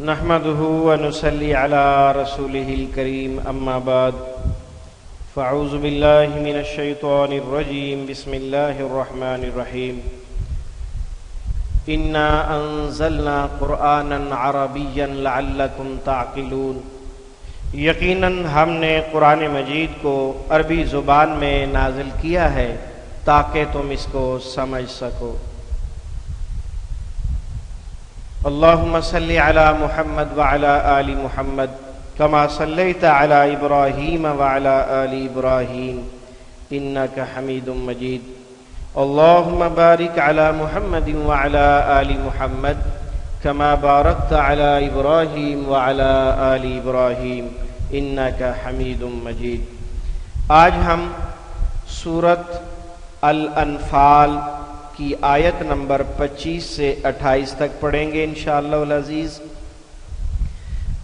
نحمده ونصلي على رسوله الكريم أما بعد فأعوذ بالله من الشيطان الرجيم بسم الله الرحمن الرحيم إنا أنزلنا قرآنا عربيا لعلكم تعقلون یقیناً ہم نے قرآن مجید کو عربی زبان میں نازل کیا ہے تاکہ تم اس کو سمجھ سکو۔ اللہم صلی علی محمد وعلی آل محمد کما صلیت علی ابراہیم وعلی آل ابراہیم انک حمید مجید۔ اللہم بارک علی محمد وعلی آل محمد کما بارکت علی ابراہیم وعلی آل ابراہیم انک حمید مجید۔ آج ہم سورۃ الانفال کی آیت نمبر 25 سے 28 تک پڑھیں گے انشاءاللہ العزیز۔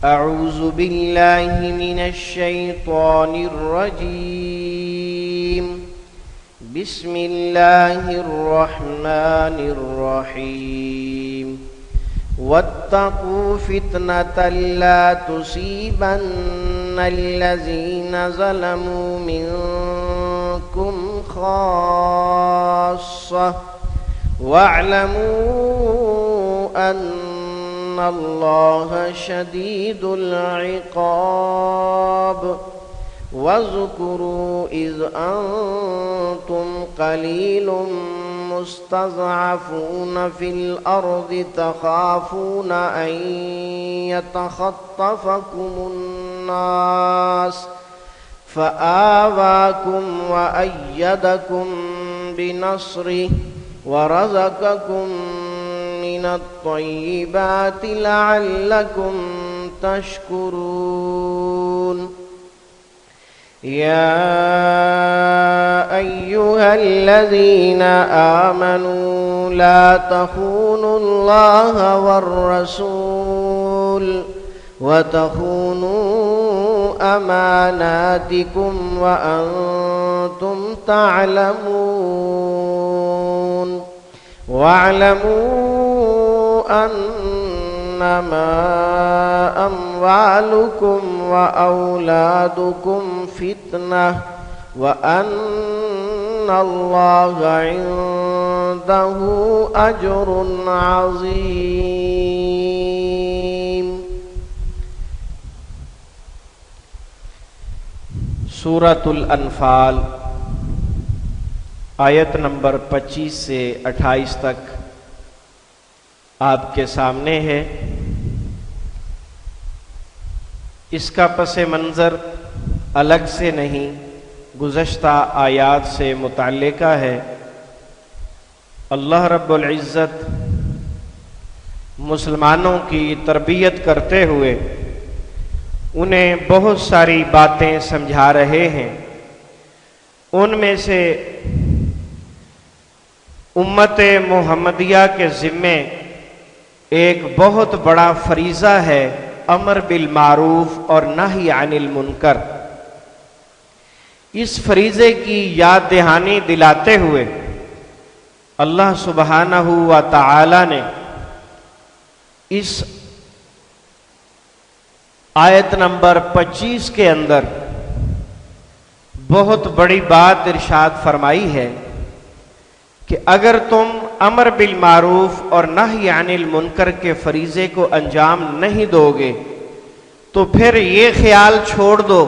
اعوذ باللہ من الشیطان الرجیم بسم اللہ الرحمن الرحیم واتقوا فتنة لا تصيبن الذين ظلموا منكم خاصة واعلموا أن الله شديد العقاب واذكروا إذ أنتم قليل مستضعفون في الأرض تخافون أن يتخطفكم الناس فآواكم وأيدكم بنصره ورزقكم من الطيبات لعلكم تشكرون۔ يا أيها الذين آمنوا لا تخونوا الله والرسول وتخونوا أماناتكم وأنتم تعلمون واعلموا أنما أموالكم وأولادكم فتنة وأن الله عنده أجر عظيم۔ سورۃ الانفال آیت نمبر 25 سے 28 تک آپ کے سامنے ہے۔ اس کا پس منظر الگ سے نہیں، گزشتہ آیات سے متعلقہ ہے۔ اللہ رب العزت مسلمانوں کی تربیت کرتے ہوئے انہیں بہت ساری باتیں سمجھا رہے ہیں۔ ان میں سے امت محمدیہ کے ذمے ایک بہت بڑا فریضہ ہے امر بالمعروف اور نہی عن المنکر۔ اس فریضے کی یاد دہانی دلاتے ہوئے اللہ سبحانہ و تعالی نے اس آیت نمبر 25 کے اندر بہت بڑی بات ارشاد فرمائی ہے کہ اگر تم امر بالمعروف اور نہی عن المنکر کے فریضے کو انجام نہیں دو گے تو پھر یہ خیال چھوڑ دو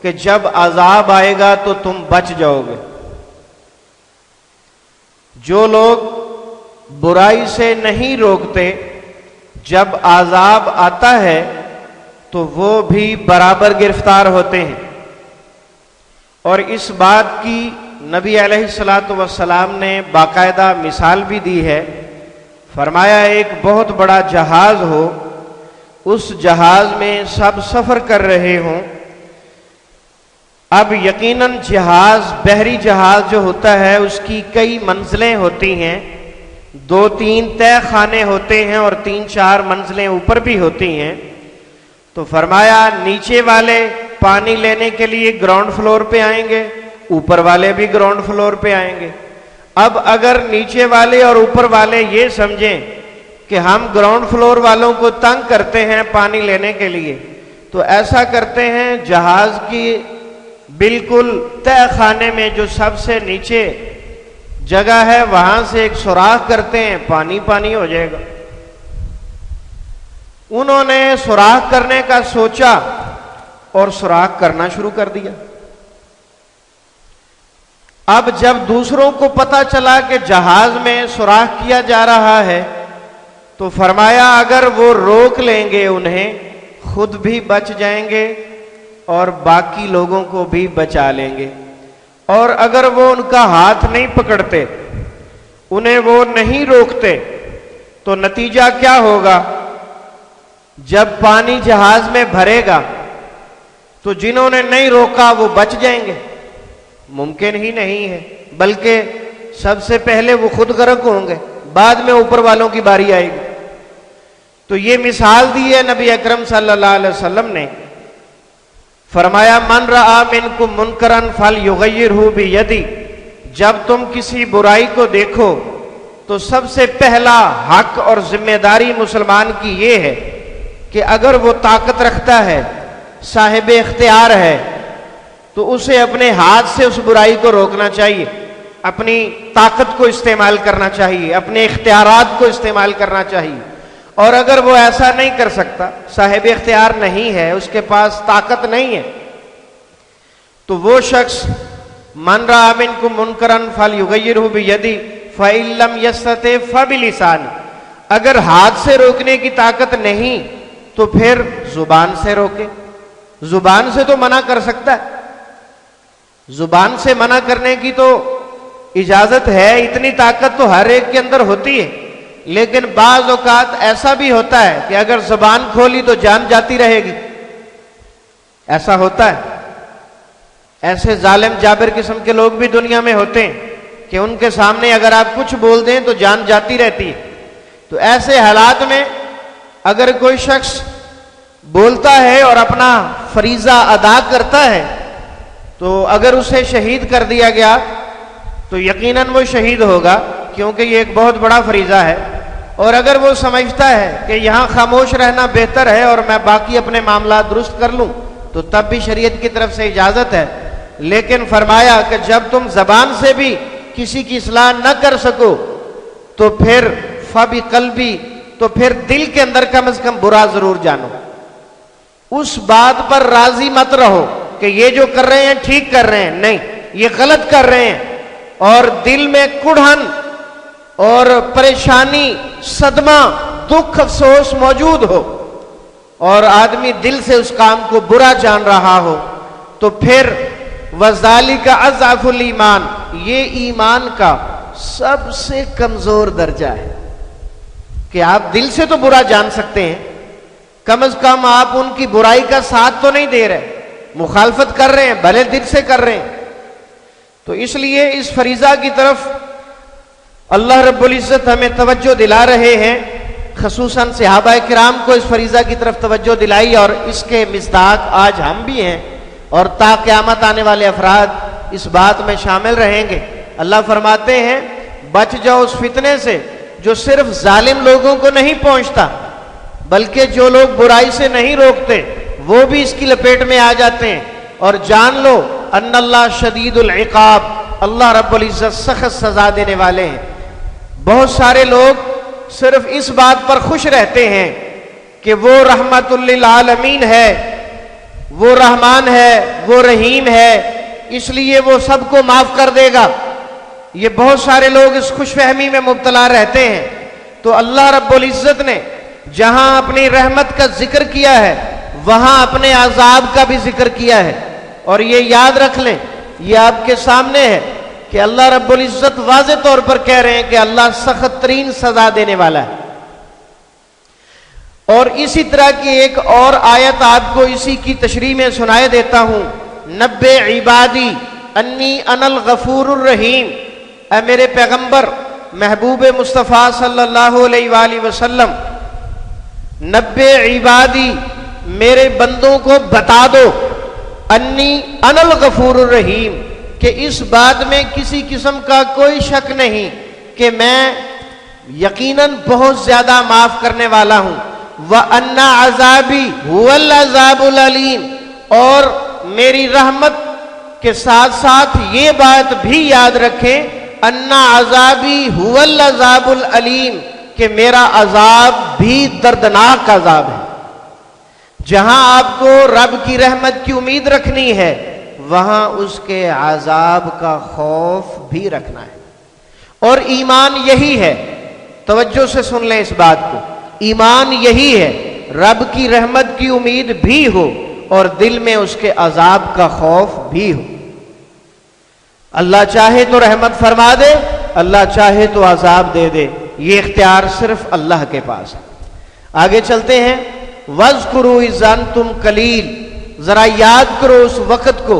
کہ جب عذاب آئے گا تو تم بچ جاؤ گے۔ جو لوگ برائی سے نہیں روکتے، جب عذاب آتا ہے تو وہ بھی برابر گرفتار ہوتے ہیں۔ اور اس بات کی نبی علیہ الصلاۃ والسلام نے باقاعدہ مثال بھی دی ہے۔ فرمایا ایک بہت بڑا جہاز ہو، اس جہاز میں سب سفر کر رہے ہوں۔ اب یقیناً جہاز، بحری جہاز جو ہوتا ہے اس کی کئی منزلیں ہوتی ہیں، 2-3 تہ خانے ہوتے ہیں اور 3-4 منزلیں اوپر بھی ہوتی ہیں۔ تو فرمایا نیچے والے پانی لینے کے لیے گراؤنڈ فلور پہ آئیں گے، اوپر والے بھی گراؤنڈ فلور پہ آئیں گے۔ اب اگر نیچے والے اور اوپر والے یہ سمجھیں کہ ہم گراؤنڈ فلور والوں کو تنگ کرتے ہیں پانی لینے کے لیے، تو ایسا کرتے ہیں جہاز کی بالکل تہ خانے میں جو سب سے نیچے جگہ ہے وہاں سے ایک سوراخ کرتے ہیں، پانی پانی ہو جائے گا۔ انہوں نے سوراخ کرنے کا سوچا اور سوراخ کرنا شروع کر دیا۔ اب جب دوسروں کو پتا چلا کہ جہاز میں سوراخ کیا جا رہا ہے تو فرمایا اگر وہ روک لیں گے انہیں، خود بھی بچ جائیں گے اور باقی لوگوں کو بھی بچا لیں گے، اور اگر وہ ان کا ہاتھ نہیں پکڑتے، انہیں وہ نہیں روکتے، تو نتیجہ کیا ہوگا؟ جب پانی جہاز میں بھرے گا تو جنہوں نے نہیں روکا وہ بچ جائیں گے؟ ممکن ہی نہیں ہے، بلکہ سب سے پہلے وہ خود غرق ہوں گے، بعد میں اوپر والوں کی باری آئے گی۔ تو یہ مثال دی ہے نبی اکرم صلی اللہ علیہ وسلم نے، فرمایا من رأى منکم منکرا فلیغیرہ بیدی، جب تم کسی برائی کو دیکھو تو سب سے پہلا حق اور ذمہ داری مسلمان کی یہ ہے کہ اگر وہ طاقت رکھتا ہے، صاحب اختیار ہے، تو اسے اپنے ہاتھ سے اس برائی کو روکنا چاہیے، اپنی طاقت کو استعمال کرنا چاہیے، اپنے اختیارات کو استعمال کرنا چاہیے۔ اور اگر وہ ایسا نہیں کر سکتا، صاحب اختیار نہیں ہے، اس کے پاس طاقت نہیں ہے، تو وہ شخص من رأى منکم منکرا فلیغیرہ بیدی فإن لم یستطع فبلسانہ، اگر ہاتھ سے روکنے کی طاقت نہیں تو پھر زبان سے روکے۔ زبان سے تو منع کر سکتا ہے، زبان سے منع کرنے کی تو اجازت ہے، اتنی طاقت تو ہر ایک کے اندر ہوتی ہے، لیکن بعض اوقات ایسا بھی ہوتا ہے کہ اگر زبان کھولی تو جان جاتی رہے گی، ایسا ہوتا ہے۔ ایسے ظالم جابر قسم کے لوگ بھی دنیا میں ہوتے ہیں کہ ان کے سامنے اگر آپ کچھ بول دیں تو جان جاتی رہتی ہے۔ تو ایسے حالات میں اگر کوئی شخص بولتا ہے اور اپنا فریضہ ادا کرتا ہے تو اگر اسے شہید کر دیا گیا تو یقیناً وہ شہید ہوگا، کیونکہ یہ ایک بہت بڑا فریضہ ہے۔ اور اگر وہ سمجھتا ہے کہ یہاں خاموش رہنا بہتر ہے اور میں باقی اپنے معاملات درست کر لوں تو تب بھی شریعت کی طرف سے اجازت ہے، لیکن فرمایا کہ جب تم زبان سے بھی کسی کی اصلاح نہ کر سکو تو پھر فبقلبی، تو پھر دل کے اندر کم از کم برا ضرور جانو، اس بات پر راضی مت رہو کہ یہ جو کر رہے ہیں ٹھیک کر رہے ہیں، نہیں، یہ غلط کر رہے ہیں، اور دل میں کڑھن اور پریشانی، صدمہ، دکھ، افسوس موجود ہو اور آدمی دل سے اس کام کو برا جان رہا ہو تو پھر وَذَلِكَ أَضْعَفُ الْإِيمَانِ، یہ ایمان کا سب سے کمزور درجہ ہے کہ آپ دل سے تو برا جان سکتے ہیں، کم از کم آپ ان کی برائی کا ساتھ تو نہیں دے رہے، مخالفت کر رہے ہیں، بھلے دل سے کر رہے ہیں۔ تو اس لیے اس فریضہ کی طرف اللہ رب العزت ہمیں توجہ دلا رہے ہیں، خصوصاً صحابہ کرام کو اس فریضہ کی طرف توجہ دلائی، اور اس کے مصداق آج ہم بھی ہیں اور تا قیامت آنے والے افراد اس بات میں شامل رہیں گے۔ اللہ فرماتے ہیں بچ جاؤ اس فتنے سے جو صرف ظالم لوگوں کو نہیں پہنچتا، بلکہ جو لوگ برائی سے نہیں روکتے وہ بھی اس کی لپیٹ میں آ جاتے ہیں، اور جان لو ان اللہ شدید العقاب، اللہ رب العزت سخت سزا دینے والے ہیں۔ بہت سارے لوگ صرف اس بات پر خوش رہتے ہیں کہ وہ رحمت للعالمین ہے، وہ رحمان ہے، وہ رحیم ہے، اس لیے وہ سب کو معاف کر دے گا۔ یہ بہت سارے لوگ اس خوش فہمی میں مبتلا رہتے ہیں۔ تو اللہ رب العزت نے جہاں اپنی رحمت کا ذکر کیا ہے وہاں اپنے عذاب کا بھی ذکر کیا ہے، اور یہ یاد رکھ لیں، یہ آپ کے سامنے ہے کہ اللہ رب العزت واضح طور پر کہہ رہے ہیں کہ اللہ سخت ترین سزا دینے والا ہے۔ اور اسی طرح کی ایک اور آیت آپ کو اسی کی تشریح میں سنائے دیتا ہوں، نبّئ عبادی انی انا الغفور الرحیم، اے میرے پیغمبر محبوب مصطفیٰ صلی اللہ علیہ وآلہ وسلم، نبّئ عبادی، میرے بندوں کو بتا دو، انی انا الغفور الرحیم، کہ اس بات میں کسی قسم کا کوئی شک نہیں کہ میں یقیناً بہت زیادہ معاف کرنے والا ہوں۔ وَأَنَّ عَذَابِي هُوَ الْعَذَابُ الْأَلِيمُ، اور میری رحمت کے ساتھ ساتھ یہ بات بھی یاد رکھیں، أَنَّ عَذَابِي هُوَ الْعَذَابُ الْأَلِيمُ، کہ میرا عذاب بھی دردناک عذاب ہے۔ جہاں آپ کو رب کی رحمت کی امید رکھنی ہے، وہاں اس کے عذاب کا خوف بھی رکھنا ہے۔ اور ایمان یہی ہے، توجہ سے سن لیں اس بات کو، ایمان یہی ہے، رب کی رحمت کی امید بھی ہو اور دل میں اس کے عذاب کا خوف بھی ہو۔ اللہ چاہے تو رحمت فرما دے، اللہ چاہے تو عذاب دے دے، یہ اختیار صرف اللہ کے پاس ہے۔ آگے چلتے ہیں۔ وَاذْكُرُوا إِذْ أَنْتُمْ قَلِيلٌ، ذرا یاد کرو اس وقت کو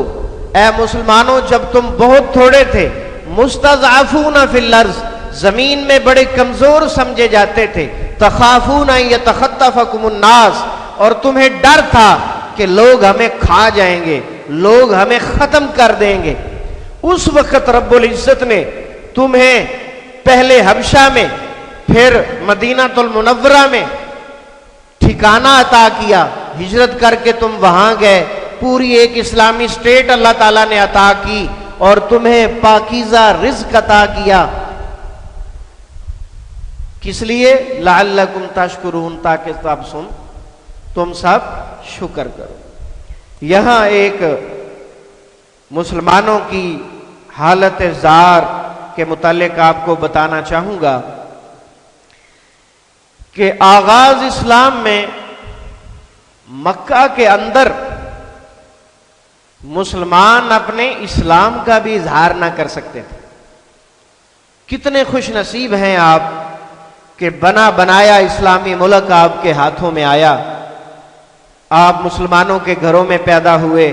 اے مسلمانوں جب تم بہت تھوڑے تھے، مستضعفون فی الارض، زمین میں بڑے کمزور سمجھے جاتے تھے، تخافون ان یتخطفکم الناس، اور تمہیں ڈر تھا کہ لوگ ہمیں کھا جائیں گے، لوگ ہمیں ختم کر دیں گے۔ اس وقت رب العزت نے تمہیں پہلے حبشہ میں، پھر مدینہ المنورہ میں ٹھکانہ عطا کیا، ہجرت کر کے تم وہاں گئے، پوری ایک اسلامی سٹیٹ اللہ تعالیٰ نے عطا کی اور تمہیں پاکیزہ رزق عطا کیا۔ کس لیے؟ لعلکم تشکرون، تاکہ تم سب شکر کرو۔ یہاں ایک مسلمانوں کی حالت زار کے متعلق آپ کو بتانا چاہوں گا کہ آغاز اسلام میں مکہ کے اندر مسلمان اپنے اسلام کا بھی اظہار نہ کر سکتے تھے۔ کتنے خوش نصیب ہیں آپ کہ بنا بنایا اسلامی ملک آپ کے ہاتھوں میں آیا، آپ مسلمانوں کے گھروں میں پیدا ہوئے،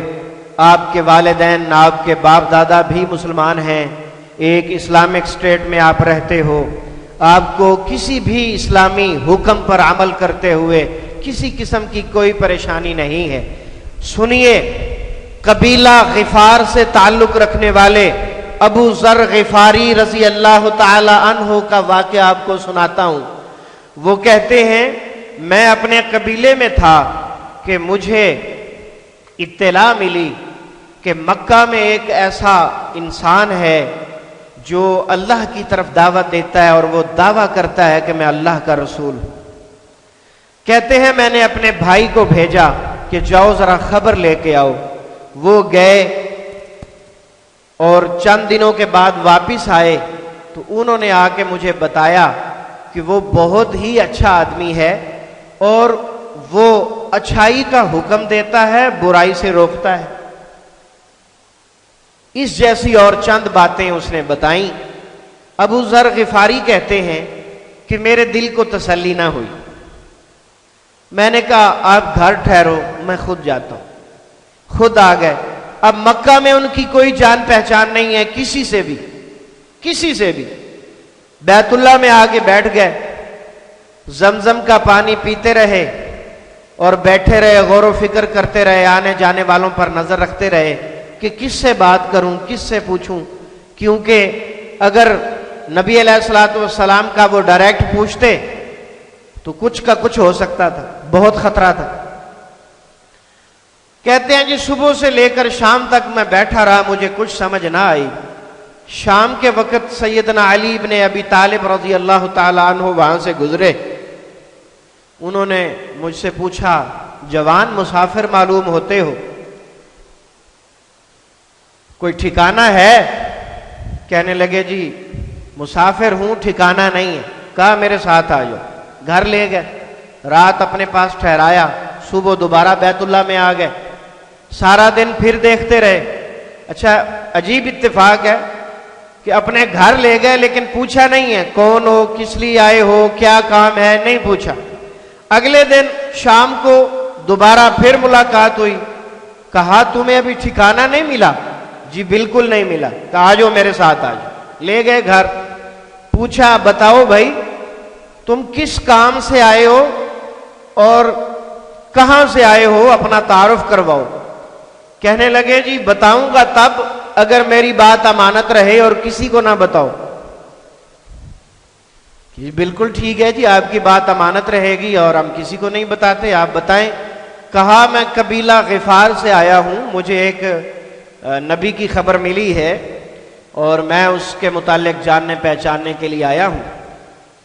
آپ کے والدین، آپ کے باپ دادا بھی مسلمان ہیں، ایک اسلامک سٹیٹ میں آپ رہتے ہو، آپ کو کسی بھی اسلامی حکم پر عمل کرتے ہوئے کسی قسم کی کوئی پریشانی نہیں ہے۔ سنیے، قبیلہ غفار سے تعلق رکھنے والے ابو ذر غفاری رضی اللہ تعالی عنہ کا واقعہ آپ کو سناتا ہوں۔ وہ کہتے ہیں میں اپنے قبیلے میں تھا کہ مجھے اطلاع ملی کہ مکہ میں ایک ایسا انسان ہے جو اللہ کی طرف دعوت دیتا ہے اور وہ دعویٰ کرتا ہے کہ میں اللہ کا رسول ہوں۔ کہتے ہیں میں نے اپنے بھائی کو بھیجا کہ جاؤ ذرا خبر لے کے آؤ۔ وہ گئے اور چند دنوں کے بعد واپس آئے تو انہوں نے آ کے مجھے بتایا کہ وہ بہت ہی اچھا آدمی ہے اور وہ اچھائی کا حکم دیتا ہے، برائی سے روکتا ہے۔ اس جیسی اور چند باتیں اس نے بتائیں۔ ابو ذر غفاری کہتے ہیں کہ میرے دل کو تسلی نہ ہوئی۔ میں نے کہا آپ گھر ٹھہرو، میں خود جاتا ہوں۔ خود آ گئے۔ اب مکہ میں ان کی کوئی جان پہچان نہیں ہے کسی سے بھی۔ بیت اللہ میں آگے بیٹھ گئے، زمزم کا پانی پیتے رہے اور بیٹھے رہے، غور و فکر کرتے رہے، آنے جانے والوں پر نظر رکھتے رہے کہ کس سے بات کروں، کس سے پوچھوں، کیونکہ اگر نبی علیہ الصلوۃ والسلام کا وہ ڈائریکٹ پوچھتے تو کچھ کا کچھ ہو سکتا تھا، بہت خطرہ تھا۔ کہتے ہیں جی صبح سے لے کر شام تک میں بیٹھا رہا، مجھے کچھ سمجھ نہ آئی۔ شام کے وقت سیدنا علی بن ابی طالب رضی اللہ تعالی عنہ وہاں سے گزرے۔ انہوں نے مجھ سے پوچھا جوان مسافر معلوم ہوتے ہو، کوئی ٹھکانہ ہے؟ کہنے لگے جی مسافر ہوں، ٹھکانہ نہیں ہے۔ کہا میرے ساتھ آ جاؤ۔ گھر لے گئے، رات اپنے پاس ٹھہرایا، صبح دوبارہ بیت اللہ میں آ گئے، سارا دن پھر دیکھتے رہے۔ اچھا عجیب اتفاق ہے کہ اپنے گھر لے گئے لیکن پوچھا نہیں ہے کون ہو، کس لیے آئے ہو، کیا کام ہے، نہیں پوچھا۔ اگلے دن شام کو دوبارہ پھر ملاقات ہوئی، کہا تمہیں ابھی ٹھکانہ نہیں ملا؟ جی بالکل نہیں ملا۔ کہا جو میرے ساتھ آ جاؤ۔ لے گئے گھر، پوچھا بتاؤ بھائی تم کس کام سے آئے ہو اور کہاں سے آئے ہو، اپنا تعارف کرواؤ۔ کہنے لگے جی بتاؤں گا تب اگر میری بات امانت رہے اور کسی کو نہ بتاؤ۔ کہ بالکل ٹھیک ہے جی، آپ کی بات امانت رہے گی اور ہم کسی کو نہیں بتاتے، آپ بتائیں۔ کہا میں قبیلہ غفار سے آیا ہوں، مجھے ایک نبی کی خبر ملی ہے اور میں اس کے متعلق جاننے پہچاننے کے لیے آیا ہوں۔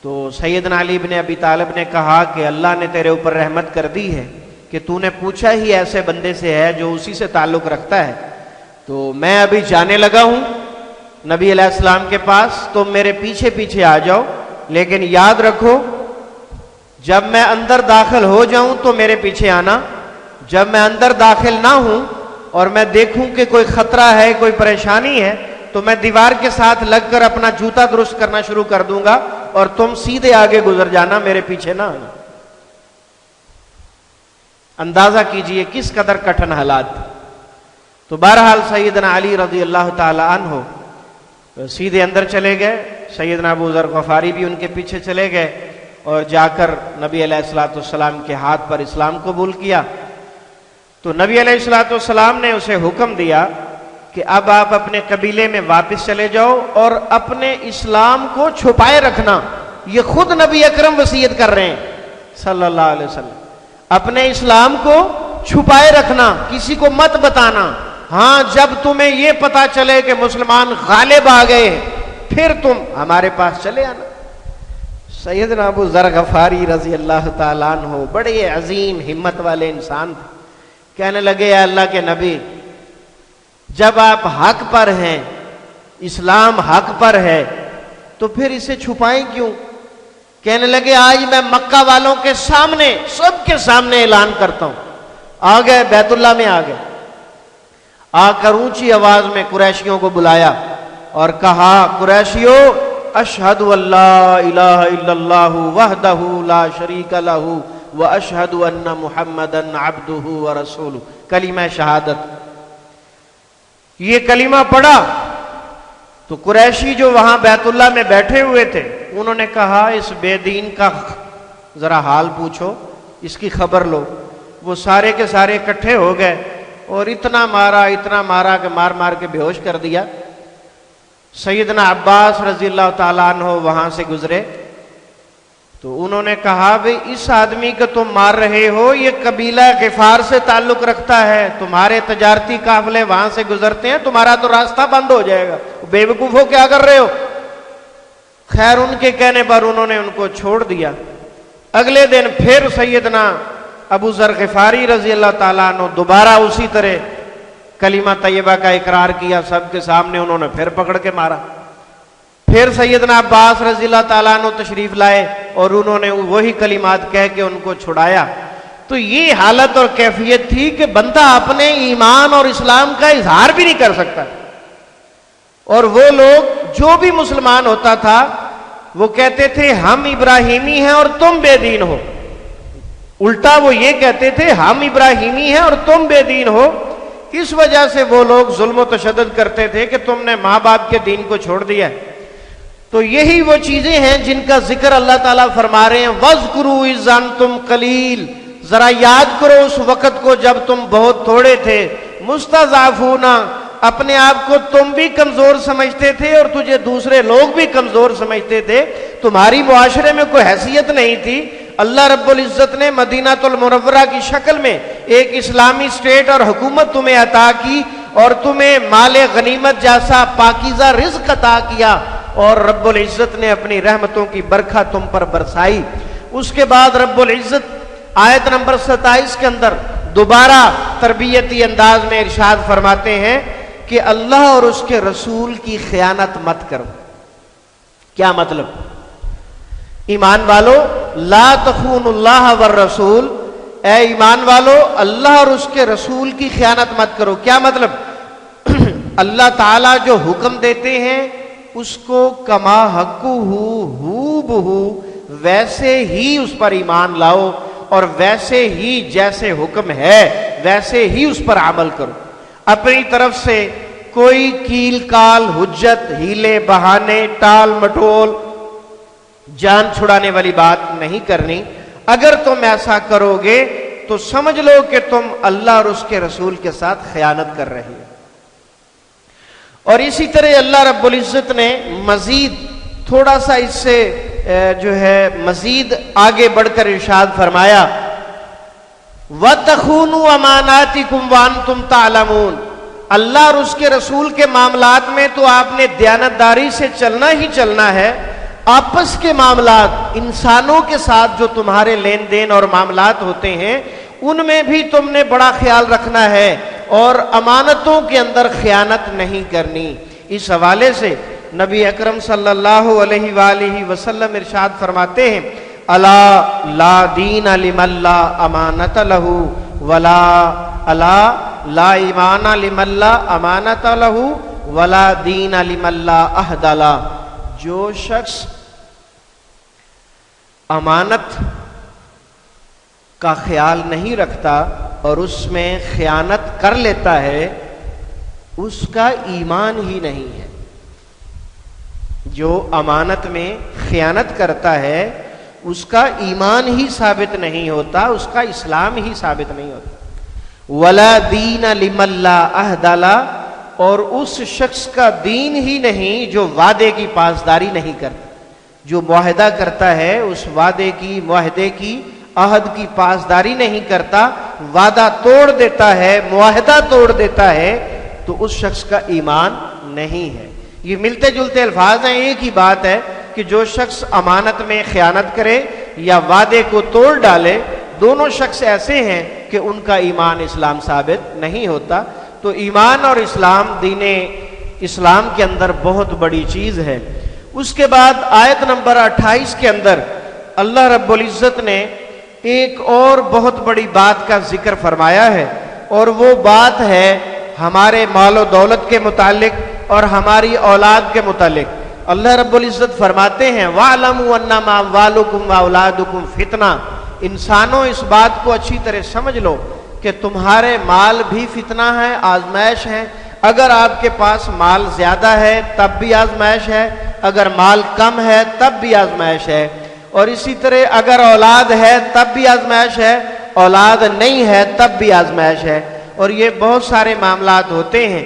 تو سیدنا علی بن ابی طالب نے کہا کہ اللہ نے تیرے اوپر رحمت کر دی ہے کہ تو نے پوچھا ہی ایسے بندے سے ہے جو اسی سے تعلق رکھتا ہے، تو میں ابھی جانے لگا ہوں نبی علیہ السلام کے پاس، تم میرے پیچھے پیچھے آ جاؤ، لیکن یاد رکھو جب میں اندر داخل ہو جاؤں تو میرے پیچھے آنا، جب میں اندر داخل نہ ہوں اور میں دیکھوں کہ کوئی خطرہ ہے، کوئی پریشانی ہے، تو میں دیوار کے ساتھ لگ کر اپنا جوتا درست کرنا شروع کر دوں گا اور تم سیدھے آگے گزر جانا، میرے پیچھے نہ آنا۔ اندازہ کیجئے کس قدر کٹھن حالات۔ تو بہرحال سیدنا علی رضی اللہ تعالی عنہ سیدھے اندر چلے گئے، سیدنا ابو ذر غفاری بھی ان کے پیچھے چلے گئے اور جا کر نبی علیہ الصلوۃ والسلام کے ہاتھ پر اسلام قبول کیا۔ تو نبی علیہ الصلوۃ والسلام نے اسے حکم دیا کہ اب آپ اپنے قبیلے میں واپس چلے جاؤ اور اپنے اسلام کو چھپائے رکھنا۔ یہ خود نبی اکرم وصیت کر رہے ہیں صلی اللہ علیہ وسلم، اپنے اسلام کو چھپائے رکھنا، کسی کو مت بتانا۔ ہاں جب تمہیں یہ پتا چلے کہ مسلمان غالب آ گئے پھر تم ہمارے پاس چلے آنا۔ سیدنا ابو ذر غفاری رضی اللہ تعالیٰ عنہ بڑے عظیم ہمت والے انسان تھے، کہنے لگے اے اللہ کے نبی، جب آپ حق پر ہیں، اسلام حق پر ہے، تو پھر اسے چھپائیں کیوں؟ کہنے لگے آج میں مکہ والوں کے سامنے، سب کے سامنے اعلان کرتا ہوں۔ آ گئے بیت اللہ میں، آ گئے، آ کر اونچی آواز میں قریشیوں کو بلایا اور کہا قریشیو اشہد اللہ الہ الا اللہ وحدہ لا شریک لہ واشہد ان محمدا عبدہ ورسولہ، کلمہ شہادت۔ یہ کلمہ پڑھا تو قریشی جو وہاں بیت اللہ میں بیٹھے ہوئے تھے انہوں نے کہا اس بے دین کا ذرا حال پوچھو، اس کی خبر لو۔ وہ سارے کے سارے اکٹھے ہو گئے اور اتنا مارا کہ مار مار کے بے ہوش کر دیا۔ سیدنا عباس رضی اللہ تعالیٰ عنہ وہاں سے گزرے تو انہوں نے کہا بھئی اس آدمی کو تم مار رہے ہو، یہ قبیلہ غفار سے تعلق رکھتا ہے، تمہارے تجارتی قافلے وہاں سے گزرتے ہیں، تمہارا تو راستہ بند ہو جائے گا، بے وقوفو کیا کر رہے ہو؟ خیر ان کے کہنے پر انہوں نے ان کو چھوڑ دیا۔ اگلے دن پھر سیدنا ابو ذر غفاری رضی اللہ تعالیٰ عنہ دوبارہ اسی طرح کلمہ طیبہ کا اقرار کیا، سب کے سامنے انہوں نے پھر پکڑ کے مارا۔ پھر سیدنا عباس رضی اللہ تعالیٰ عنہ تشریف لائے اور انہوں نے وہی کلمات کہہ کے ان کو چھڑایا۔ تو یہ حالت اور کیفیت تھی کہ بندہ اپنے ایمان اور اسلام کا اظہار بھی نہیں کر سکتا، اور وہ لوگ جو بھی مسلمان ہوتا تھا وہ کہتے تھے ہم ابراہیمی ہیں اور تم بے دین ہو، الٹا وہ یہ کہتے تھے ہم ابراہیمی ہیں اور تم بے دین ہو۔ اس وجہ سے وہ لوگ ظلم و تشدد کرتے تھے کہ تم نے ماں باپ کے دین کو چھوڑ دیا ہے۔ تو یہی وہ چیزیں ہیں جن کا ذکر اللہ تعالیٰ فرما رہے ہیں وَاذْكُرُوا إِذْ أَنْتُمْ قَلِيلٌ، ذرا یاد کرو اس وقت کو جب تم بہت تھوڑے تھے، مستضعفون، اپنے آپ کو تم بھی کمزور سمجھتے تھے اور تجھے دوسرے لوگ بھی کمزور سمجھتے تھے، تمہاری معاشرے میں کوئی حیثیت نہیں تھی۔ اللہ رب العزت نے مدینہ المنورہ کی شکل میں ایک اسلامی اسٹیٹ اور حکومت تمہیں عطا کی اور تمہیں مال غنیمت جیسا پاکیزہ رزق عطا کیا، اور رب العزت نے اپنی رحمتوں کی برکھا تم پر برسائی۔ اس کے بعد رب العزت آیت نمبر 27 کے اندر دوبارہ تربیتی انداز میں ارشاد فرماتے ہیں کہ اللہ اور اس کے رسول کی خیانت مت کرو۔ کیا مطلب؟ ایمان والو لا تخون اللہ والرسول، اے ایمان والو اللہ اور اس کے رسول کی خیانت مت کرو۔ کیا مطلب؟ اللہ تعالیٰ جو حکم دیتے ہیں اس کو کما حقہ ہو بہو ویسے ہی اس پر ایمان لاؤ اور ویسے ہی جیسے حکم ہے ویسے ہی اس پر عمل کرو۔ اپنی طرف سے کوئی کیل کال، حجت، ہیلے بہانے، ٹال مٹول، جان چھڑانے والی بات نہیں کرنی۔ اگر تم ایسا کرو گے تو سمجھ لو کہ تم اللہ اور اس کے رسول کے ساتھ خیانت کر رہے ہو۔ اور اسی طرح اللہ رب العزت نے مزید تھوڑا سا اس سے جو ہے مزید آگے بڑھ کر ارشاد فرمایا وَتَخُونُوا أَمَانَاتِكُمْ وَأَنْتُمْ تَعْلَمُونَ، اللہ اور اس کے رسول کے معاملات میں تو آپ نے دیانتداری سے چلنا ہی چلنا ہے، آپس کے معاملات انسانوں کے ساتھ جو تمہارے لین دین اور معاملات ہوتے ہیں ان میں بھی تم نے بڑا خیال رکھنا ہے اور امانتوں کے اندر خیانت نہیں کرنی۔ اس حوالے سے نبی اکرم صلی اللہ علیہ وآلہ وسلم ارشاد فرماتے ہیں الا لا دین لمن لا امانت لہ ولا الا لا ایمان لمن لا امانت لہ ولا دین لمن لا عہد لہ، جو شخص امانت کا خیال نہیں رکھتا اور اس میں خیانت کر لیتا ہے اس کا ایمان ہی نہیں ہے۔ جو امانت میں خیانت کرتا ہے اس کا ایمان ہی ثابت نہیں ہوتا، اس کا اسلام ہی ثابت نہیں ہوتا۔ ولا دین لمن لا عہد لہ، اور اس شخص کا دین ہی نہیں جو وعدے کی پاسداری نہیں کرتا، جو معاہدہ کرتا ہے اس وعدے کی معاہدے کی عہد کی پاسداری نہیں کرتا، وعدہ توڑ دیتا ہے، معاہدہ توڑ دیتا ہے، تو اس شخص کا ایمان نہیں ہے۔ یہ ملتے جلتے الفاظ ہیں، ایک ہی بات ہے کہ جو شخص امانت میں خیانت کرے یا وعدے کو توڑ ڈالے، دونوں شخص ایسے ہیں کہ ان کا ایمان اسلام ثابت نہیں ہوتا۔ تو ایمان اور اسلام دین اسلام کے اندر بہت بڑی چیز ہے۔ اس کے بعد آیت نمبر 28 کے اندر اللہ رب العزت نے ایک اور بہت بڑی بات کا ذکر فرمایا ہے، اور وہ بات ہے ہمارے مال و دولت کے متعلق اور ہماری اولاد کے متعلق۔ اللہ رب العزت فرماتے ہیں وَاعْلَمُوا أَنَّمَا أَمْوَالُكُمْ وَأَوْلَادُكُمْ فِتْنَةٌ، انسانوں اس بات کو اچھی طرح سمجھ لو کہ تمہارے مال بھی فتنہ ہے، آزمائش ہے۔ اگر آپ کے پاس مال زیادہ ہے تب بھی آزمائش ہے، اگر مال کم ہے تب بھی آزمائش ہے، اور اسی طرح اگر اولاد ہے تب بھی آزمائش ہے، اولاد نہیں ہے تب بھی آزمائش ہے، اور یہ بہت سارے معاملات ہوتے ہیں۔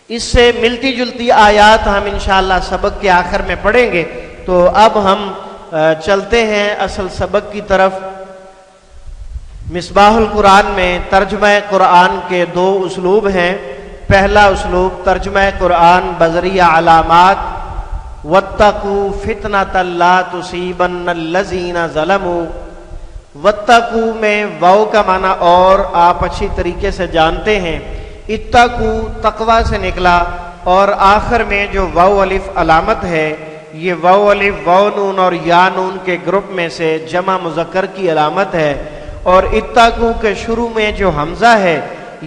اس سے ملتی جلتی آیات ہم انشاءاللہ سبق کے آخر میں پڑھیں گے۔ تو اب ہم چلتے ہیں اصل سبق کی طرف۔ مصباح القرآن میں ترجمہ قرآن کے دو اسلوب ہیں۔ پہلا اسلوب ترجمہ قرآن بذریعہ علامات وَاتَّقُوا فِتْنَةً لَا تُصِيبَنَّ الَّذِينَ ظَلَمُوا، وَاتَّقُوا میں واو کا معنی اور آپ اچھی طریقے سے جانتے ہیں، اتقوا تقوی سے نکلا، اور آخر میں جو واو الف علامت ہے یہ واو الف واو نون اور یا نون کے گروپ میں سے جمع مذکر کی علامت ہے، اور اتقوا کے شروع میں جو حمزہ ہے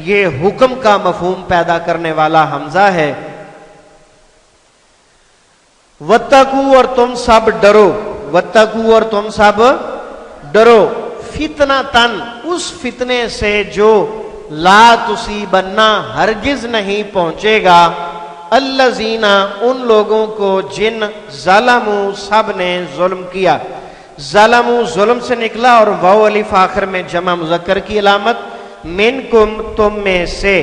یہ حکم کا مفہوم پیدا کرنے والا حمزہ ہے۔ وَاتَّقُوا اور تم سب ڈرو، وَاتَّقُوا اور تم سب ڈرو، فِتْنَةً اس فتنے سے جو لا تصیبن ہرگز نہیں پہنچے گا، الذین ان لوگوں کو جن ظلموا سب نے ظلم کیا۔ ظلموا ظلم سے نکلا اور واو الف آخر میں جمع مذکر کی علامت، منکم تم میں سے،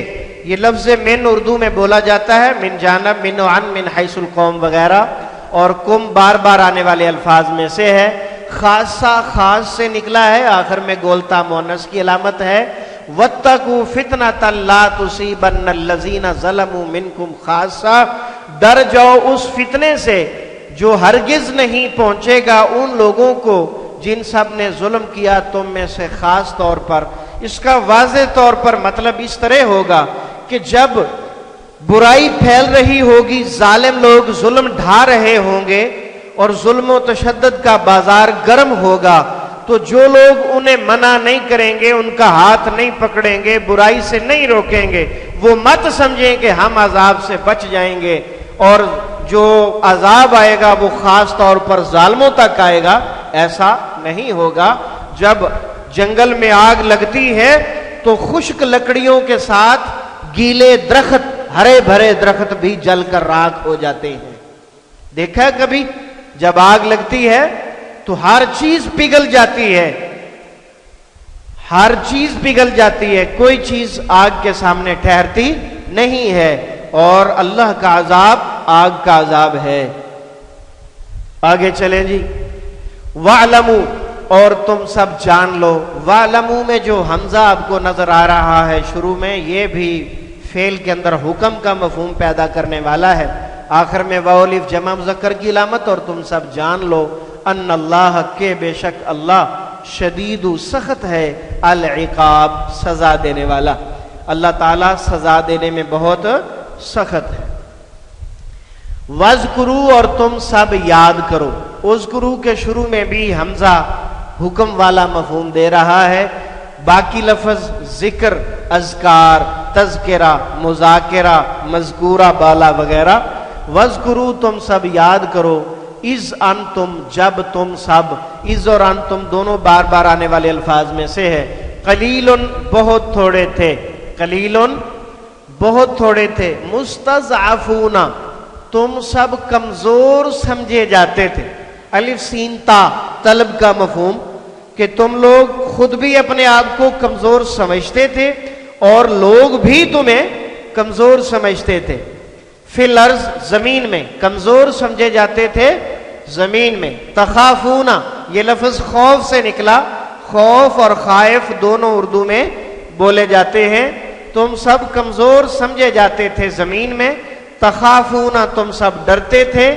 یہ لفظ من اردو میں بولا جاتا ہے، من جانب، من عن، من حیث القوم وغیرہ، اور کم بار بار آنے والے الفاظ میں سے ہے۔ خاصہ خاص سے نکلا ہے، آخر میں گولتا مونس کی علامت ہے۔ وَاتَّقُوا فِتْنَةً لَا تُصِيبَنَّ الَّذِينَ ظَلَمُوا مِنْكُمْ خَاصَّةً، ڈر جاؤ اس فتنے سے جو ہرگز نہیں پہنچے گا ان لوگوں کو جن سب نے ظلم کیا تم میں سے خاص طور پر۔ اس کا واضح طور پر مطلب اس طرح ہوگا کہ جب برائی پھیل رہی ہوگی، ظالم لوگ ظلم ڈھا رہے ہوں گے اور ظلم و تشدد کا بازار گرم ہوگا، تو جو لوگ انہیں منع نہیں کریں گے، ان کا ہاتھ نہیں پکڑیں گے، برائی سے نہیں روکیں گے، وہ مت سمجھیں کہ ہم عذاب سے بچ جائیں گے، اور جو عذاب آئے گا وہ خاص طور پر ظالموں تک آئے گا۔ ایسا نہیں ہوگا۔ جب جنگل میں آگ لگتی ہے تو خشک لکڑیوں کے ساتھ گیلے درخت، ہرے بھرے درخت بھی جل کر راکھ ہو جاتے ہیں۔ دیکھا ہے کبھی جب آگ لگتی ہے تو ہر چیز پگھل جاتی ہے، ہر چیز پگھل جاتی ہے، کوئی چیز آگ کے سامنے ٹھہرتی نہیں ہے، اور اللہ کا عذاب آگ کا عذاب ہے۔ آگے چلیں جی. وَعْلَمُوا اور تم سب جان لو. وَعْلَمُوا میں جو حمزہ آپ کو نظر آ رہا ہے شروع میں، یہ بھی فعل کے اندر حکم کا مفہوم پیدا کرنے والا ہے. آخر میں واو الف جمع مذکر کی علامت. اور تم سب جان لو ان اللہ کے بے شک اللہ شدید و سخت ہے، العقاب سزا دینے والا. اللہ تعالیٰ سزا دینے میں بہت سخت ہے. وَاذْكُرُوا اور تم سب یاد کرو. اذکرو کے شروع میں بھی حمزہ حکم والا مفہوم دے رہا ہے. باقی لفظ ذکر، اذکار، تذکرہ، مذاکرہ، مذکورہ بالا وغیرہ. وَاذْكُرُوا تم سب یاد کرو. اذ انتم جب تم سب، اذ اور انتم دونوں بار بار آنے والے الفاظ میں سے ہے. قلیل بہت تھوڑے تھے، قلیل بہت تھوڑے تھے. مستضعفون تم سب کمزور سمجھے جاتے تھے. الف سین تا طلب کا مفہوم کہ تم لوگ خود بھی اپنے آپ کو کمزور سمجھتے تھے اور لوگ بھی تمہیں کمزور سمجھتے تھے. فی الارض زمین میں کمزور سمجھے جاتے تھے زمین میں. تخافون یہ لفظ خوف سے نکلا. خوف اور خائف دونوں اردو میں بولے جاتے ہیں. تم سب کمزور سمجھے جاتے تھے زمین میں. تخافون تم سب ڈرتے تھے.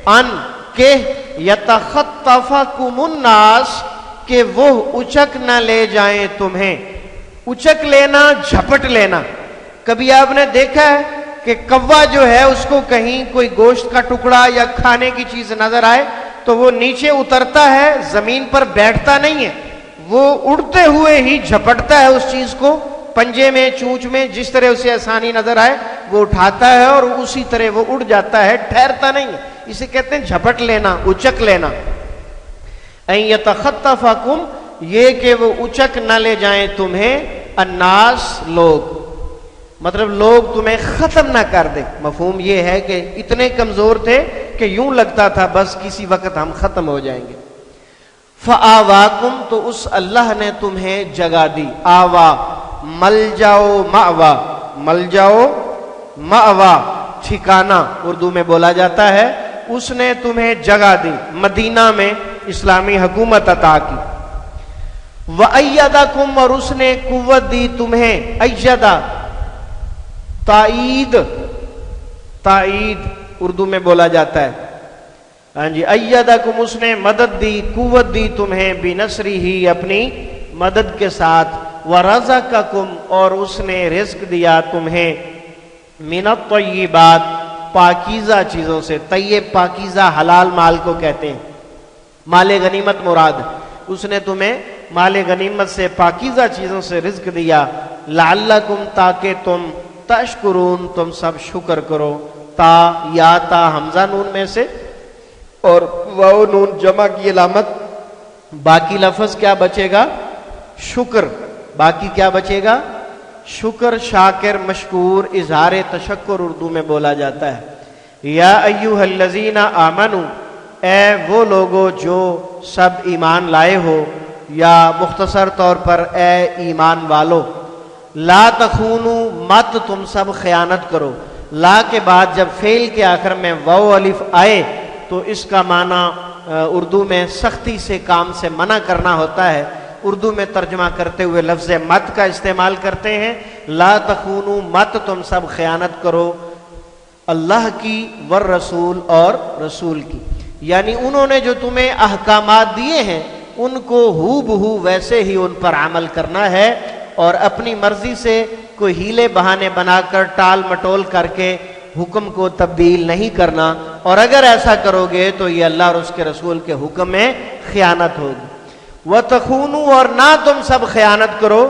ان کہ یتخطفکم الناس کہ وہ اچک نہ لے جائیں تمہیں. اچک لینا، جھپٹ لینا. کبھی آپ نے دیکھا ہے کہ کوا جو ہے اس کو کہیں کوئی گوشت کا ٹکڑا یا کھانے کی چیز نظر آئے تو وہ نیچے اترتا ہے، زمین پر بیٹھتا نہیں ہے، وہ اڑتے ہوئے ہی جھپٹتا ہے اس چیز کو پنجے میں، چونچ میں، جس طرح اسے آسانی نظر آئے وہ اٹھاتا ہے اور اسی طرح وہ اڑ جاتا ہے، ٹھہرتا نہیں ہے. اسے کہتے ہیں جھپٹ لینا، اچک لینا. ان یتخطفکم یہ کہ وہ اچک نہ لے جائیں تمہیں. الناس لوگ، مطلب لوگ تمہیں ختم نہ کر دیں. مفہوم یہ ہے کہ اتنے کمزور تھے کہ یوں لگتا تھا بس کسی وقت ہم ختم ہو جائیں گے. فآواکم تو اس اللہ نے تمہیں جگہ دی. آوا مل جاؤ مأوا، مل جاؤ مأوا ٹھکانہ اردو میں بولا جاتا ہے. اس نے تمہیں جگہ دی، مدینہ میں اسلامی حکومت عطا کی. وَأَيَّدَكُمْ اور اس نے قوت دی تمہیں. ایدہ تائید، تائید اردو میں بولا جاتا ہے. ہاں جی. ایدکم اس نے مدد دی، قوت دی تمہیں. بنصرہ اپنی مدد کے ساتھ. ورزقکم اور اس نے رزق دیا تمہیں. من الطیبات پاکیزہ چیزوں سے. طیب پاکیزہ حلال مال کو کہتے ہیں. مال غنیمت مراد. اس نے تمہیں مال غنیمت سے پاکیزہ چیزوں سے رزق دیا. لعلکم تاکہ تم تشکرون تم سب شکر کرو. تا یا تا حمزہ نون میں سے اور واو نون جمع کی علامت. باقی لفظ کیا بچے گا؟ شکر. باقی کیا بچے گا؟ شکر، شاکر، مشکور. اظہار تشکر اردو میں بولا جاتا ہے. یا ایھا الذین آمنوا اے وہ لوگو جو سب ایمان لائے ہو، یا مختصر طور پر اے ایمان والو. لا تخونوا مت تم سب خیانت کرو. لا کے بعد جب فعل کے آخر میں واو الف آئے تو اس کا معنی اردو میں سختی سے کام سے منع کرنا ہوتا ہے. اردو میں ترجمہ کرتے ہوئے لفظ مت کا استعمال کرتے ہیں. لا تخونوا مت تم سب خیانت کرو اللہ کی والرسول اور رسول کی. یعنی انہوں نے جو تمہیں احکامات دیے ہیں ان کو ہو بہو ویسے ہی ان پر عمل کرنا ہے اور اپنی مرضی سے کوئی ہیلے بہانے بنا کر ٹال مٹول کر کے حکم کو تبدیل نہیں کرنا. اور اگر ایسا کرو گے تو یہ اللہ اور اس کے رسول کے حکم میں خیانت ہوگی. وَتَخُونُوا اور نہ تم سب خیانت کرو.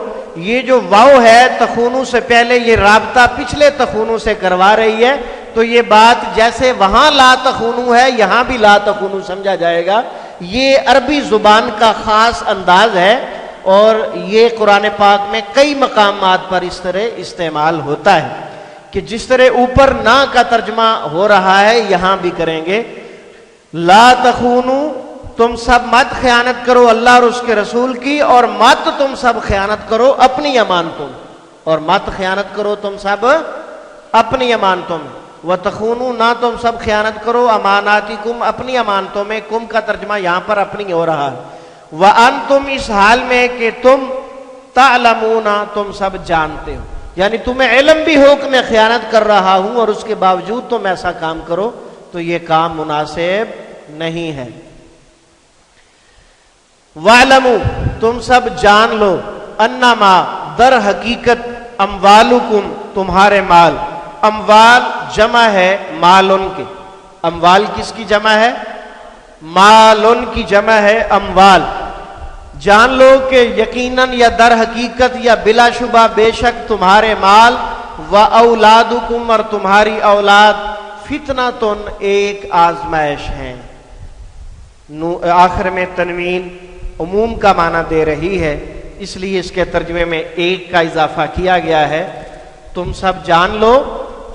یہ جو واو ہے تخونو سے پہلے یہ رابطہ پچھلے تخونو سے کروا رہی ہے. تو یہ بات جیسے وہاں لا تخونو ہے یہاں بھی لا تخونو سمجھا جائے گا. یہ عربی زبان کا خاص انداز ہے اور یہ قرآن پاک میں کئی مقامات پر اس طرح استعمال ہوتا ہے کہ جس طرح اوپر نہ کا ترجمہ ہو رہا ہے یہاں بھی کریں گے. لا تخونو تم سب مت خیانت کرو اللہ اور اس کے رسول کی، اور مت تم سب خیانت کرو اپنی امانتوں، اور مت خیانت کرو تم سب اپنی امانتوں. وَتَخُونُوا نہ تم سب خیانت کرو اماناتکم اپنی امانتوں میں، کم کا ترجمہ یہاں پر اپنی ہو رہا ہے، وَأَنْتُمْ اس حال میں کہ تم تعلمون تم سب جانتے ہو، یعنی تمہیں علم بھی ہو کہ میں خیانت کر رہا ہوں اور اس کے باوجود تم ایسا کام کرو تو یہ کام مناسب نہیں ہے۔ وَاعْلَمُوا تم سب جان لو، انما در حقیقت اموالکم تمہارے مال، اموال جمع ہے مالن کے، اموال کس کی جمع ہے؟ مالن کی جمع ہے اموال۔ جان لو کہ یقیناً یا در حقیقت یا بلا شبہ بے شک تمہارے مال و اولادکم اور تمہاری اولاد فتنۃ ایک آزمائش ہیں۔ آخر میں تنوین عموم کا معنی دے رہی ہے، اس لیے اس کے ترجمے میں ایک کا اضافہ کیا گیا ہے۔ تم سب جان لو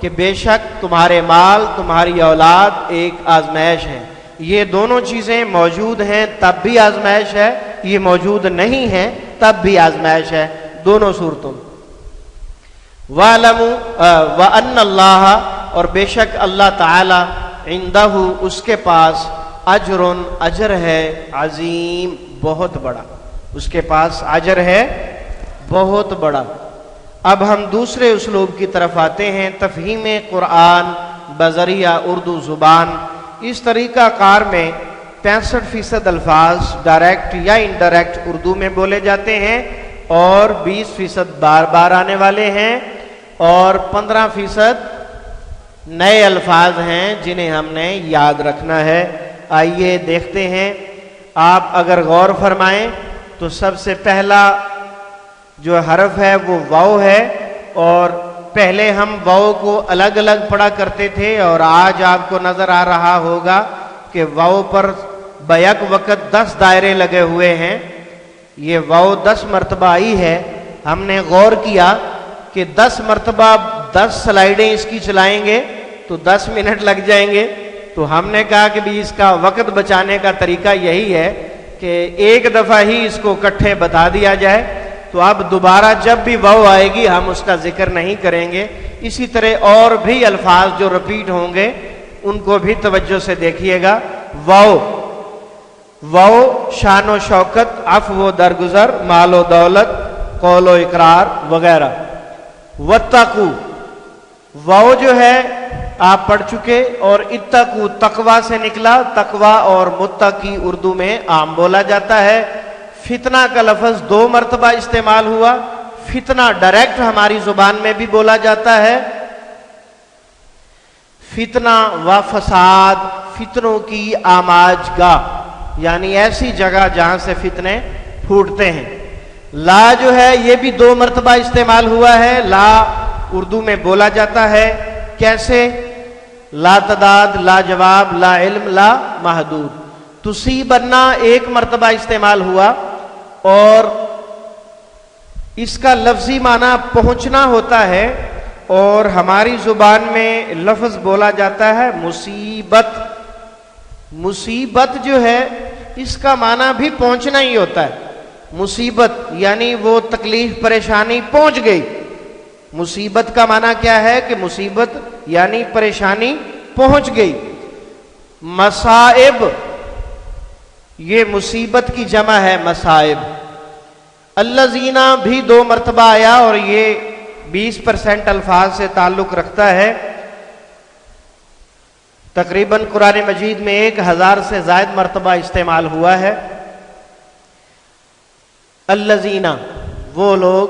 کہ بے شک تمہارے مال تمہاری اولاد ایک آزمائش ہے۔ یہ دونوں چیزیں موجود ہیں تب بھی آزمائش ہے، یہ موجود نہیں ہے تب بھی آزمائش ہے، دونوں صورتوں میں۔ وَاعْلَمُوا وَأَنَّ اللَّهَ اور بے شک اللہ تعالی عندہ اس کے پاس اجر اجر ہے عظیم بہت بڑا، اس کے پاس اجر ہے بہت بڑا۔ اب ہم دوسرے اسلوب کی طرف آتے ہیں، تفہیم قرآن بذریعہ اردو زبان۔ اس طریقہ کار میں 65% الفاظ ڈائریکٹ یا انڈائریکٹ اردو میں بولے جاتے ہیں اور 20% بار بار آنے والے ہیں اور 15% نئے الفاظ ہیں جنہیں ہم نے یاد رکھنا ہے۔ آئیے دیکھتے ہیں۔ آپ اگر غور فرمائیں تو سب سے پہلا جو حرف ہے وہ واو ہے، اور پہلے ہم واو کو الگ الگ پڑھا کرتے تھے، اور آج آپ کو نظر آ رہا ہوگا کہ واو پر بیک وقت 10 دائرے لگے ہوئے ہیں۔ یہ واو 10 مرتبہ آئی ہے۔ ہم نے غور کیا کہ 10 مرتبہ 10 سلائیڈیں اس کی چلائیں گے تو 10 منٹ لگ جائیں گے، تو ہم نے کہا کہ بھی اس کا وقت بچانے کا طریقہ یہی ہے کہ ایک دفعہ ہی اس کو اکٹھے بتا دیا جائے، تو اب دوبارہ جب بھی واو آئے گی ہم اس کا ذکر نہیں کریں گے۔ اسی طرح اور بھی الفاظ جو رپیٹ ہوں گے ان کو بھی توجہ سے دیکھیے گا۔ واو، واو شان و شوکت، عفو و درگزر، مال و دولت، قول و اقرار وغیرہ۔ واتقوا، واو جو ہے آپ پڑھ چکے، اور اتقوا تقوی سے نکلا، تقوی اور متقی اردو میں عام بولا جاتا ہے۔ فتنہ کا لفظ 2 مرتبہ استعمال ہوا۔ فتنہ ڈائریکٹ ہماری زبان میں بھی بولا جاتا ہے۔ فتنہ و فساد، فتنوں کی آماج گاہ، یعنی ایسی جگہ جہاں سے فتنے پھوٹتے ہیں۔ لا جو ہے یہ بھی 2 مرتبہ استعمال ہوا ہے۔ لا اردو میں بولا جاتا ہے کیسے؟ لا تعداد، لا جواب، لا علم، لا محدود۔ تصیبنا 1 مرتبہ استعمال ہوا، اور اس کا لفظی معنی پہنچنا ہوتا ہے، اور ہماری زبان میں لفظ بولا جاتا ہے مصیبت۔ مصیبت جو ہے اس کا معنی بھی پہنچنا ہی ہوتا ہے۔ مصیبت یعنی وہ تکلیف پریشانی پہنچ گئی۔ مصیبت کا معنی کیا ہے کہ مصیبت یعنی پریشانی پہنچ گئی۔ مصائب، یہ مصیبت کی جمع ہے مصائب۔ الذین بھی 2 مرتبہ آیا، اور یہ 20% الفاظ سے تعلق رکھتا ہے۔ تقریباً قرآن مجید میں 1000 سے زائد مرتبہ استعمال ہوا ہے۔ الذین وہ لوگ،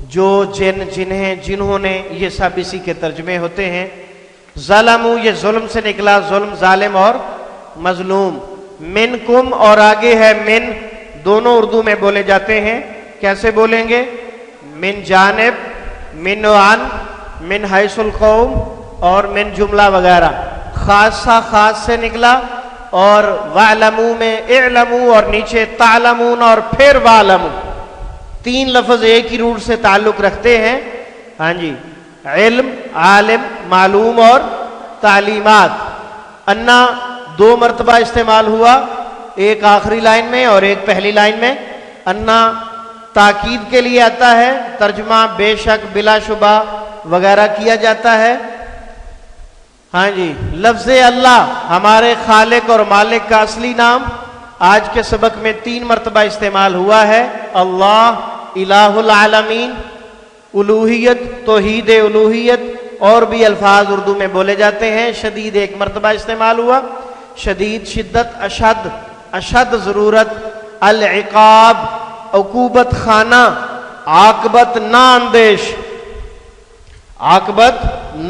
جو جنہوں نے، یہ سب اسی کے ترجمے ہوتے ہیں۔ ظلموا یہ ظلم سے نکلا، ظلم ظالم اور مظلوم۔ منکم اور آگے ہے من، دونوں اردو میں بولے جاتے ہیں۔ کیسے بولیں گے؟ من جانب، من عن، من حیث القوم اور من جملہ وغیرہ۔ خاصہ خاص سے نکلا، اور وَعْلَمُوا میں اعلموا اور نیچے تعلمون اور پھر وَعْلَمُوا، 3 لفظ ایک ہی روٹ سے تعلق رکھتے ہیں۔ ہاں جی، علم، عالم، معلوم اور تعلیمات۔ انا 2 مرتبہ استعمال ہوا، ایک آخری لائن میں اور ایک پہلی لائن میں۔ انا تاکید کے لیے آتا ہے، ترجمہ بے شک، بلا شبہ وغیرہ کیا جاتا ہے۔ ہاں جی، لفظ اللہ ہمارے خالق اور مالک کا اصلی نام آج کے سبق میں 3 مرتبہ استعمال ہوا ہے۔ اللہ الہ العالمین، الوہیت، توحید الوہیت، اور بھی الفاظ اردو میں بولے جاتے ہیں۔ شدید 1 مرتبہ استعمال ہوا، شدید شدت، اشد اشد ضرورت، العقاب عقوبت خانہ، عاقبت نا اندیش، عاقبت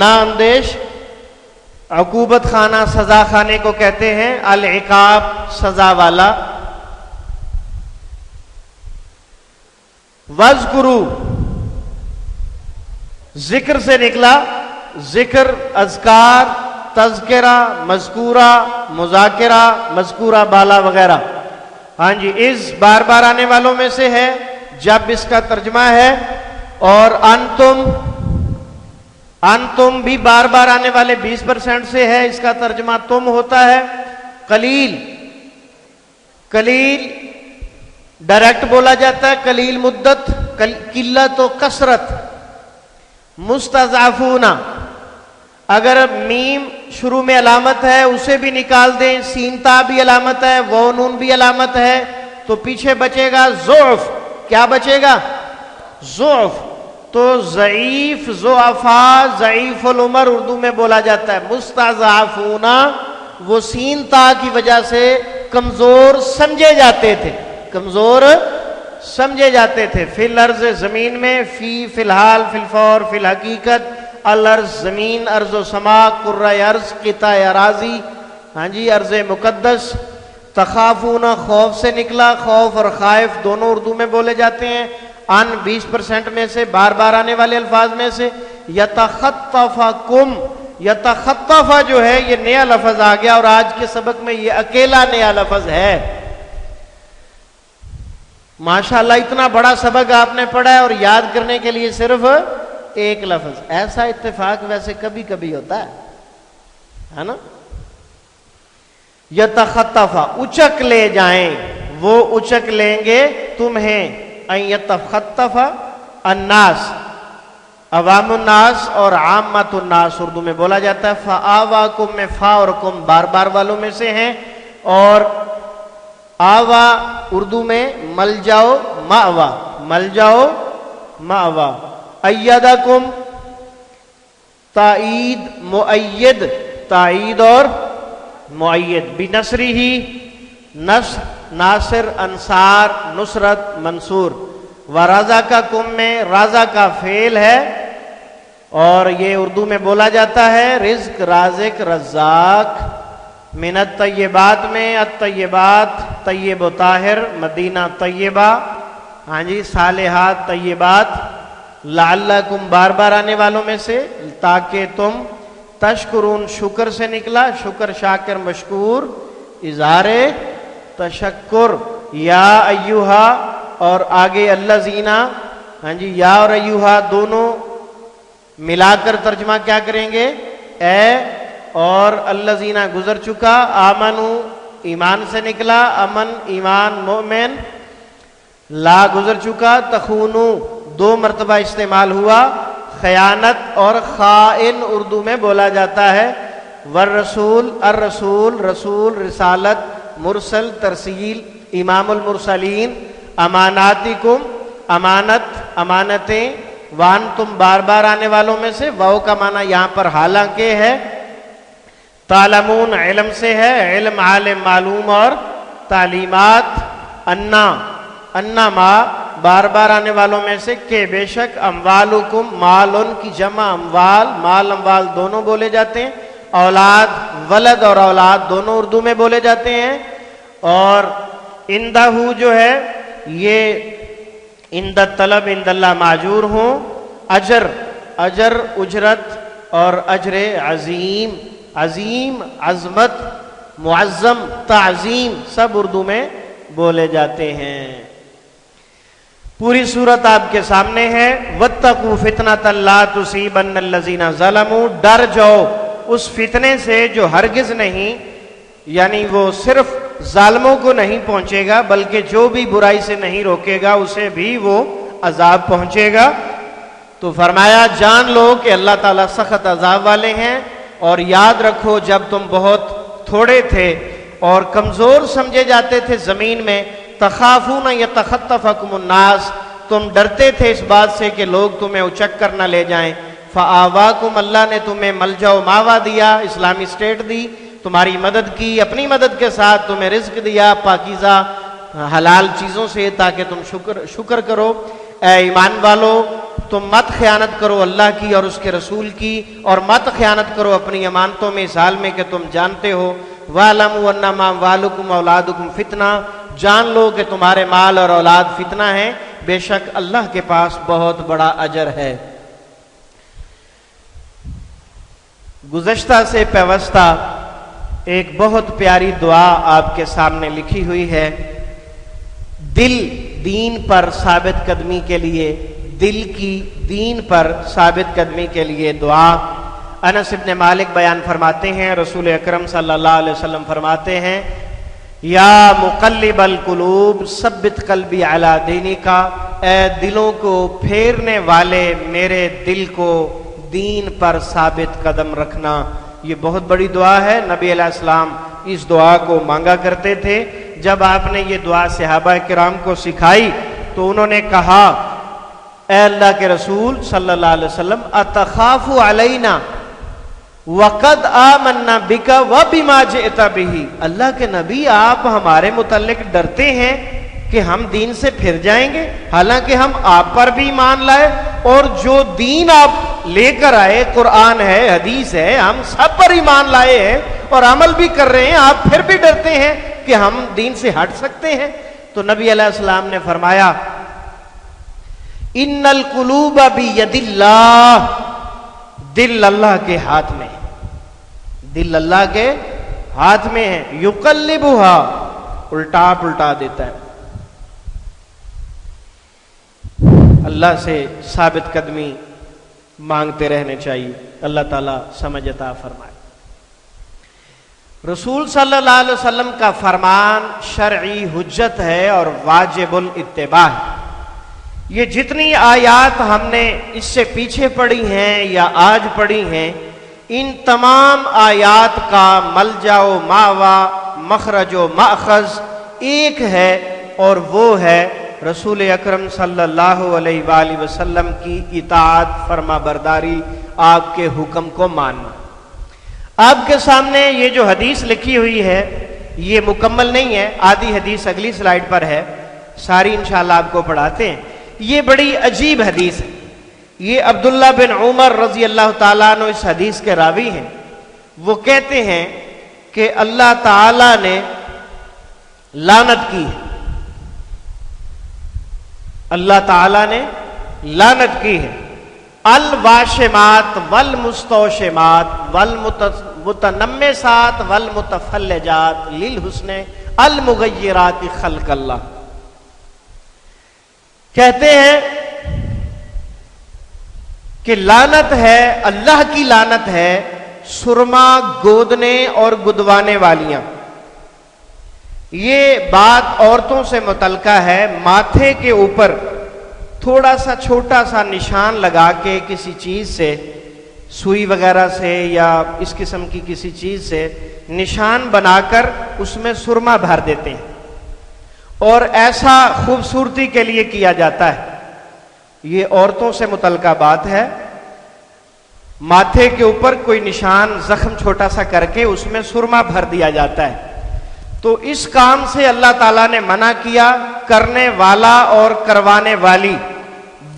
نا اندیش، عقوبت خانہ سزا خانے کو کہتے ہیں، العقاب سزا والا۔ وَاذْكُرُوا ذکر سے نکلا، ذکر، اذکار، تذکرہ، مذکورہ، مذاکرہ، مذکورہ بالا وغیرہ۔ ہاں جی، اس بار بار آنے والوں میں سے ہے جب اس کا ترجمہ ہے، اور انتم بھی بار بار آنے والے 20% سے ہے، اس کا ترجمہ تم ہوتا ہے۔ قلیل، قلیل ڈائریکٹ بولا جاتا ہے، قلیل مدت، قلت و کثرت۔ مستضعفون، اگر میم شروع میں علامت ہے اسے بھی نکال دیں، سین تا بھی علامت ہے، واو نون بھی علامت ہے، تو پیچھے بچے گا ضعف۔ کیا بچے گا؟ ضعف۔ تو ضعیف، ضعفاء، ضعیف العمر اردو میں بولا جاتا ہے۔ مستضعفون وہ سین تا کی وجہ سے کمزور سمجھے جاتے تھے، کمزور سمجھے جاتے تھے۔ فی الارض زمین میں، فی الحال، فی الفور، فی الحقیقت، الارض زمین، ارض و سما، قرہ ارض، قطع اراضی، ہاں جی، ارض مقدس۔ تخافون خوف سے نکلا، خوف اور خائف دونوں اردو میں بولے جاتے ہیں۔ ان 20% میں سے، بار بار آنے والے الفاظ میں سے۔ یتخطفکم، یتخطف جو ہے یہ نیا لفظ آ گیا، اور آج کے سبق میں یہ اکیلا نیا لفظ ہے۔ ماشاءاللہ اتنا بڑا سبق آپ نے پڑھا ہے اور یاد کرنے کے لیے صرف ایک لفظ۔ ایسا اتفاق ویسے کبھی کبھی ہوتا ہے نا؟ یتخطف، اچک لے جائیں، وہ اچک لیں گے تمہیں۔ ان یتخطف الناس، عوام الناس اور عامت الناس اردو میں بولا جاتا ہے۔ فآواکم میں فا اور کم بار بار والوں میں سے ہیں، اور آوا اردو میں مل جاؤ مأوا، مل جاؤ مأوا۔ ایدکم تائید، مؤید، تائید اور مؤید۔ بنصری ہی، نصر، ناصر، انصار، نصرت، منصور۔ ورزقکم میں رزا کا فعل ہے، اور یہ اردو میں بولا جاتا ہے رزق، رازق، رزاق۔ من الطیبات میں، الطیبات طیب و طاہر، مدینہ طیبہ، ہاں جی، صالحات طیبات۔ لعلکم بار بار آنے والوں میں سے، تاکہ تم، تشکرون شکر سے نکلا، شکر شاکر مشکور، اظہار تشکر۔ یا ایہا، اور آگے الذین، ہاں جی، یا اور ایہا دونوں ملا کر ترجمہ کیا کریں گے؟ اے، اور الذین گزر چکا، آمنو ایمان سے نکلا، امن ایمان مومن، لا گزر چکا، تخونو 2 مرتبہ استعمال ہوا، خیانت اور خائن اردو میں بولا جاتا ہے۔ والرسول، الرسول رسول، رسالت، مرسل ترسیل، امام المرسلین۔ اماناتکم امانت، امانتیں۔ وانتم بار بار آنے والوں میں سے، واو کا معنی یہاں پر حالانکہ ہے۔ تعلمون علم سے ہے، علم عالم معلوم اور تعلیمات۔ انا، انا ما بار بار آنے والوں میں سے، کہ بے شک، اموالکم مال ان کی جمع اموال، مال اموال دونوں بولے جاتے ہیں۔ اولاد، ولد اور اولاد دونوں اردو میں بولے جاتے ہیں۔ اور اندہ جو ہے یہ اند طلب، اند اللہ معجور ہوں۔ اجر، اجر اجرت، اور اجر عظیم، عظیم عظمت، معظم تعظیم، سب اردو میں بولے جاتے ہیں۔ پوری صورت آپ کے سامنے ہے۔ واتقوا فتنۃ لا تصیبن الذین ظلموا، ڈر جاؤ اس فتنے سے جو ہرگز نہیں، یعنی وہ صرف ظالموں کو نہیں پہنچے گا، بلکہ جو بھی برائی سے نہیں روکے گا اسے بھی وہ عذاب پہنچے گا۔ تو فرمایا جان لو کہ اللہ تعالیٰ سخت عذاب والے ہیں، اور یاد رکھو جب تم بہت تھوڑے تھے اور کمزور سمجھے جاتے تھے زمین میں، تخافون یتخطفکم الناس، تم ڈرتے تھے اس بات سے کہ لوگ تمہیں اچک کر نہ لے جائیں، فآواکم، اللہ نے تمہیں ملجا و ماوا دیا، اسلامی اسٹیٹ دی، تمہاری مدد کی، اپنی مدد کے ساتھ تمہیں رزق دیا پاکیزہ حلال چیزوں سے تاکہ تم شکر کرو۔ اے ایمان والو، تم مت خیانت کرو اللہ کی اور اس کے رسول کی، اور مت خیانت کرو اپنی امانتوں میں اس حال میں کہ تم جانتے ہو، وَاعْلَمُوا أَنَّمَا أَمْوَالُكُمْ وَأَوْلَادُكُمْ فِتْنَةٌ، جان لو کہ تمہارے مال اور اولاد فتنہ ہیں، بے شک اللہ کے پاس بہت بڑا اجر ہے۔ گزشتہ سے پیوستہ ایک بہت پیاری دعا آپ کے سامنے لکھی ہوئی ہے، دل دین پر ثابت قدمی کے لیے، دل کی دین پر ثابت قدمی کے لیے دعا۔ انس بن مالک بیان فرماتے ہیں، رسول اکرم صلی اللہ علیہ وسلم فرماتے ہیں، یا مقلب القلوب ثبت قلبی علی دینک، اے دلوں کو پھیرنے والے میرے دل کو دین پر ثابت قدم رکھنا۔ یہ بہت بڑی دعا ہے، نبی علیہ السلام اس دعا کو مانگا کرتے تھے۔ جب آپ نے یہ دعا صحابہ کرام کو سکھائی تو انہوں نے کہا، اے اللہ کے رسول صلی اللہ علیہ وسلم، اتخاف علینا وقد آمنا بک وبما جئت بہ، اللہ کے نبی آپ ہمارے متعلق ڈرتے ہیں کہ ہم دین سے پھر جائیں گے، حالانکہ ہم آپ پر بھی ایمان لائے اور جو دین آپ لے کر آئے، قرآن ہے، حدیث ہے، ہم سب پر ایمان لائے ہیں اور عمل بھی کر رہے ہیں، آپ پھر بھی ڈرتے ہیں کہ ہم دین سے ہٹ سکتے ہیں؟ تو نبی علیہ السلام نے فرمایا، ان القلوب بید اللہ، دل اللہ کے ہاتھ میں ہے، دل اللہ کے ہاتھ میں ہے، یقلبھا، الٹا پلٹا دیتا ہے۔ اللہ سے ثابت قدمی مانگتے رہنے چاہیے، اللہ تعالیٰ سمجھ عطا فرمائے۔ رسول صلی اللہ علیہ وسلم کا فرمان شرعی حجت ہے اور واجب الاتباع ہے۔ یہ جتنی آیات ہم نے اس سے پیچھے پڑھی ہیں یا آج پڑھی ہیں، ان تمام آیات کا ملجا و ماوا، مخرج و ماخذ ایک ہے، اور وہ ہے رسول اکرم صلی اللہ علیہ وآلہ وسلم کی اطاعت، فرما برداری، آپ کے حکم کو ماننا۔ آپ کے سامنے یہ جو حدیث لکھی ہوئی ہے یہ مکمل نہیں ہے، آدھی حدیث اگلی سلائیڈ پر ہے، ساری انشاءاللہ آپ کو پڑھاتے ہیں۔ یہ بڑی عجیب حدیث ہے، یہ عبداللہ بن عمر رضی اللہ تعالیٰ عنہ اس حدیث کے راوی ہیں۔ وہ کہتے ہیں کہ اللہ تعالیٰ نے لعنت کی ہے، اللہ تعالیٰ نے لعنت کی ہے، الواشمات والمستوشمات والمتنمسات والمتفلجات للحسن المغیرات خلق اللہ۔ کہتے ہیں کہ لعنت ہے، اللہ کی لعنت ہے سرما گودنے اور گدوانے والیاں۔ یہ بات عورتوں سے متعلقہ ہے، ماتھے کے اوپر تھوڑا سا چھوٹا سا نشان لگا کے کسی چیز سے، سوئی وغیرہ سے یا اس قسم کی کسی چیز سے نشان بنا کر اس میں سرما بھر دیتے ہیں، اور ایسا خوبصورتی کے لیے کیا جاتا ہے۔ یہ عورتوں سے متعلقہ بات ہے، ماتھے کے اوپر کوئی نشان زخم چھوٹا سا کر کے اس میں سرما بھر دیا جاتا ہے۔ تو اس کام سے اللہ تعالیٰ نے منع کیا، کرنے والا اور کروانے والی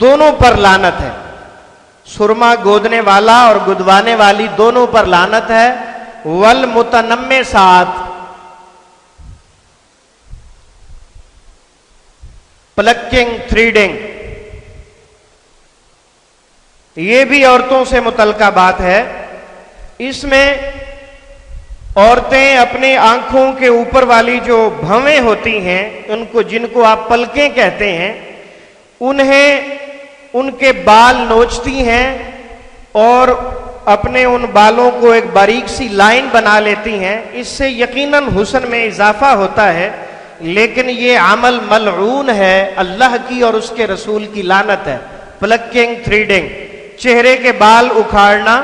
دونوں پر لعنت ہے، سرما گودنے والا اور گدوانے والی دونوں پر لعنت ہے۔ والمتنمسات، پلکنگ، تھریڈنگ، یہ بھی عورتوں سے متعلقہ بات ہے۔ اس میں عورتیں اپنے آنکھوں کے اوپر والی جو بھویں ہوتی ہیں، ان کو، جن کو آپ پلکیں کہتے ہیں، انہیں ان کے بال نوچتی ہیں اور اپنے ان بالوں کو ایک باریک سی لائن بنا لیتی ہیں۔ اس سے یقیناً حسن میں اضافہ ہوتا ہے، لیکن یہ عمل ملعون ہے، اللہ کی اور اس کے رسول کی لعنت ہے۔ پلکنگ، تھریڈنگ، چہرے کے بال اکھاڑنا،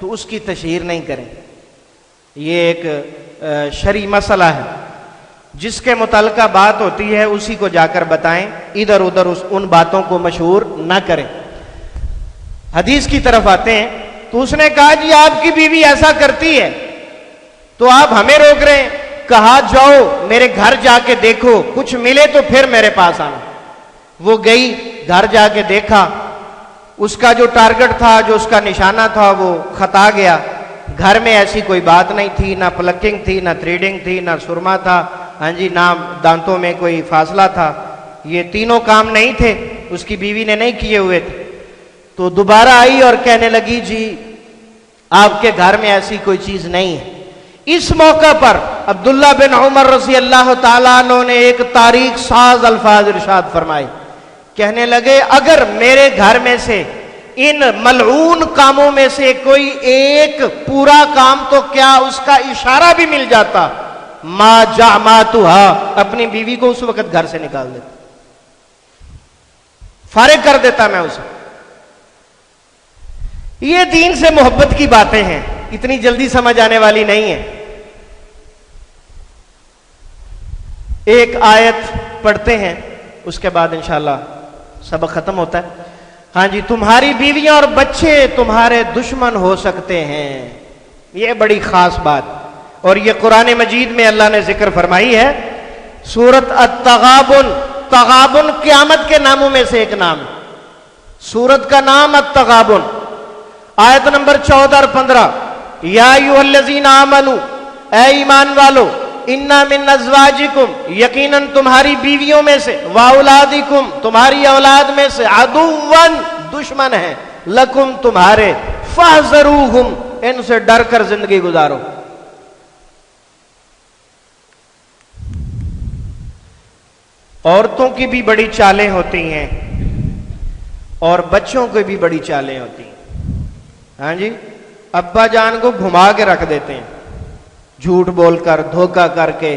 تو اس کی تشہیر نہیں کریں. یہ ایک شرعی مسئلہ ہے، جس کے متعلقہ بات ہوتی ہے اسی کو جا کر بتائیں، ادھر ادھر ان باتوں کو مشہور نہ کریں. حدیث کی طرف آتے ہیں تو اس نے کہا جی آپ کی بیوی ایسا کرتی ہے تو آپ ہمیں روک رہے ہیں. کہا جاؤ میرے گھر جا کے دیکھو، کچھ ملے تو پھر میرے پاس آنا. وہ گئی، گھر جا کے دیکھا، اس کا جو ٹارگٹ تھا، جو اس کا نشانہ تھا وہ خطا گیا. گھر میں ایسی کوئی بات نہیں تھی، نہ پلکنگ تھی، نہ تھریڈنگ تھی، نہ سرما تھا، ہاں جی، نہ دانتوں میں کوئی فاصلہ تھا. یہ تینوں کام نہیں تھے، اس کی بیوی نے نہیں کیے ہوئے تھے. تو دوبارہ آئی اور کہنے لگی جی آپ کے گھر میں ایسی کوئی چیز نہیں ہے. اس موقع پر عبداللہ بن عمر رضی اللہ تعالیٰ عنہ نے ایک تاریخ ساز الفاظ ارشاد فرمائے. کہنے لگے اگر میرے گھر میں سے ان ملعون کاموں میں سے کوئی ایک پورا کام تو کیا اس کا اشارہ بھی مل جاتا، ما جامعتھا، اپنی بیوی کو اس وقت گھر سے نکال دیتا، فارغ کر دیتا میں اسے. یہ دین سے محبت کی باتیں ہیں، اتنی جلدی سمجھ آنے والی نہیں ہے. ایک آیت پڑھتے ہیں، اس کے بعد انشاءاللہ سبق ختم ہوتا ہے. ہاں جی، تمہاری بیویاں اور بچے تمہارے دشمن ہو سکتے ہیں. یہ بڑی خاص بات، اور یہ قرآن مجید میں اللہ نے ذکر فرمائی ہے. سورت التغابن، تغابن قیامت کے ناموں میں سے ایک نام. سورت کا نام التغابن، آیت نمبر 14 اور 15. یا ایھا الذین آمنوا، اے ایمان والو، انا من ازواجکم، یقیناً تمہاری بیویوں میں سے، واولادکم، تمہاری اولاد میں سے، عدوًا، دشمن ہیں، لکم، تمہارے، فاحذروہم، ان سے ڈر کر زندگی گزارو. عورتوں کی بھی بڑی چالیں ہوتی ہیں اور بچوں کی بھی بڑی چالیں ہوتی ہیں. ہاں جی، ابا جان کو گھما کے رکھ دیتے ہیں، جھوٹ بول کر، دھوکہ کر کے،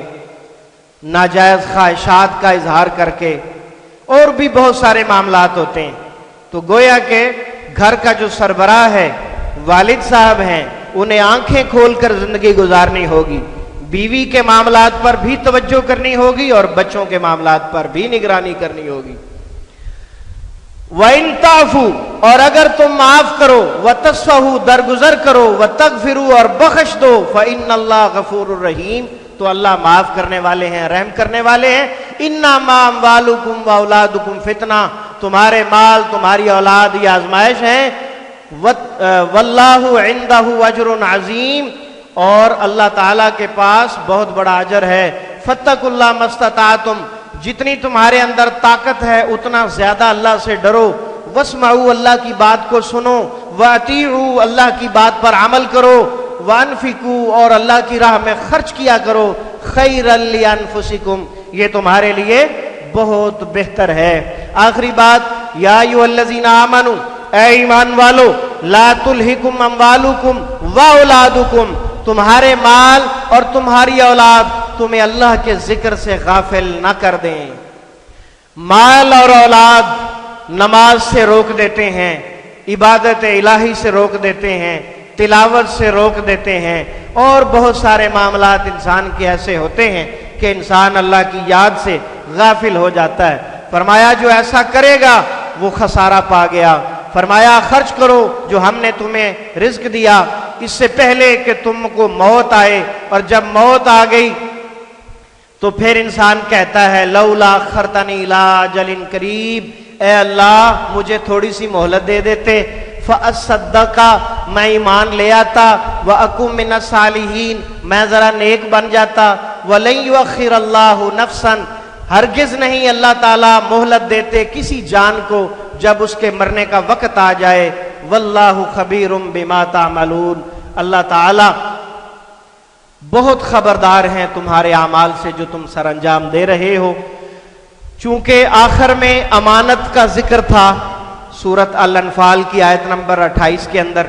ناجائز خواہشات کا اظہار کر کے، اور بھی بہت سارے معاملات ہوتے ہیں. تو گویا کہ گھر کا جو سربراہ ہے، والد صاحب ہیں، انہیں آنکھیں کھول کر زندگی گزارنی ہوگی. بیوی کے معاملات پر بھی توجہ کرنی ہوگی اور بچوں کے معاملات پر بھی نگرانی کرنی ہوگی. وَإِن تَعْفُوا، اور اگر تم معاف کرو، وَتَصْفَحُوا، درگزر کرو، وَتَغْفِرُوا، اور بخش دو، فَإِنَّ اللَّهَ غَفُورٌ رَحِيمٌ، تو اللہ معاف کرنے والے ہیں، رحم کرنے والے ہیں. إِنَّمَا أَمْوَالُكُمْ وَأَوْلَادُكُمْ فِتْنَةٌ، تمہارے مال، تمہاری اولاد یہ آزمائش ہیں. وَاللَّهُ عِندَهُ أَجْرٌ عَظِيمٌ، اور اللہ تعالیٰ کے پاس بہت بڑا اجر ہے. فَاتَّقُوا اللَّهَ مَا اسْتَطَعْتُمْ، جتنی تمہارے اندر طاقت ہے اتنا زیادہ اللہ سے ڈرو. واسمعوا، اللہ کی بات کو سنو. واطیعوا، اللہ کی بات پر عمل کرو. وانفقوا، اور اللہ کی راہ میں خرچ کیا کرو. خیرا لانفسکم، یہ تمہارے لیے بہت بہتر ہے. آخری بات، یا ایھا الذین آمنوا، اے ایمان والو، لا تلہکم اموالکم واولادکم، تمہارے مال اور تمہاری اولاد تمہیں اللہ کے ذکر سے غافل نہ کر دیں. مال اور اولاد نماز سے روک دیتے ہیں، عبادت الہی سے روک دیتے ہیں، تلاوت سے روک دیتے ہیں، اور بہت سارے معاملات انسان کے ایسے ہوتے ہیں کہ انسان اللہ کی یاد سے غافل ہو جاتا ہے. فرمایا جو ایسا کرے گا وہ خسارہ پا گیا. فرمایا خرچ کرو جو ہم نے تمہیں رزق دیا اس سے پہلے کہ تم کو موت آئے، اور جب موت آ گئی تو پھر انسان کہتا ہے لولا اخرتنی الی اجل قریب، اے اللہ مجھے تھوڑی سی مہلت دے دیتے، فاصدق، میں ایمان لے آتا، واکن من الصالحین، میں ذرا نیک بن جاتا. ولن یؤخر اللہ نفسا، ہرگز نہیں اللہ تعالیٰ مہلت دیتے کسی جان کو جب اس کے مرنے کا وقت آ جائے. واللہ خبیر بما تعملون، اللہ تعالیٰ بہت خبردار ہیں تمہارے اعمال سے جو تم سر انجام دے رہے ہو. چونکہ آخر میں امانت کا ذکر تھا سورت الانفال کی آیت نمبر 28 کے اندر،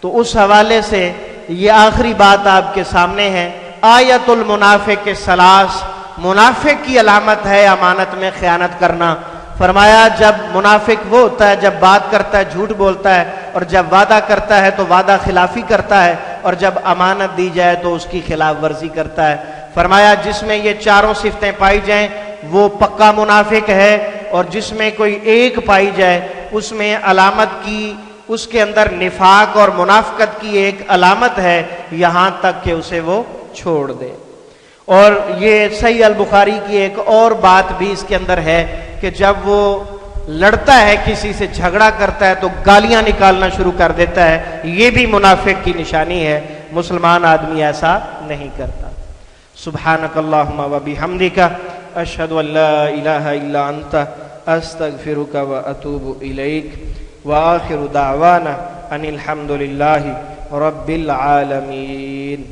تو اس حوالے سے یہ آخری بات آپ کے سامنے ہے. آیت المنافق ثلاث، منافق کی علامت ہے امانت میں خیانت کرنا. فرمایا جب منافق وہ ہوتا ہے جب بات کرتا ہے جھوٹ بولتا ہے، اور جب وعدہ کرتا ہے تو وعدہ خلافی کرتا ہے، اور جب امانت دی جائے تو اس کی خلاف ورزی کرتا ہے۔ فرمایا جس میں یہ چاروں صفتیں پائی جائیں وہ پکا منافق ہے، اور جس میں کوئی ایک پائی جائے اس میں علامت کی، اس کے اندر نفاق اور منافقت کی ایک علامت ہے، یہاں تک کہ اسے وہ چھوڑ دے۔ اور یہ صحیح البخاری کی ایک اور بات بھی اس کے اندر ہے کہ جب وہ لڑتا ہے کسی سے جھگڑا کرتا ہے تو گالیاں نکالنا شروع کر دیتا ہے، یہ بھی منافق کی نشانی ہے۔ مسلمان آدمی ایسا نہیں کرتا۔ سبحانک اللہم و بحمدک اشہد ان لا الہ الا انت استغفرک و اتوب الیک وآخر دعوانا ان الحمد للہ رب العالمین۔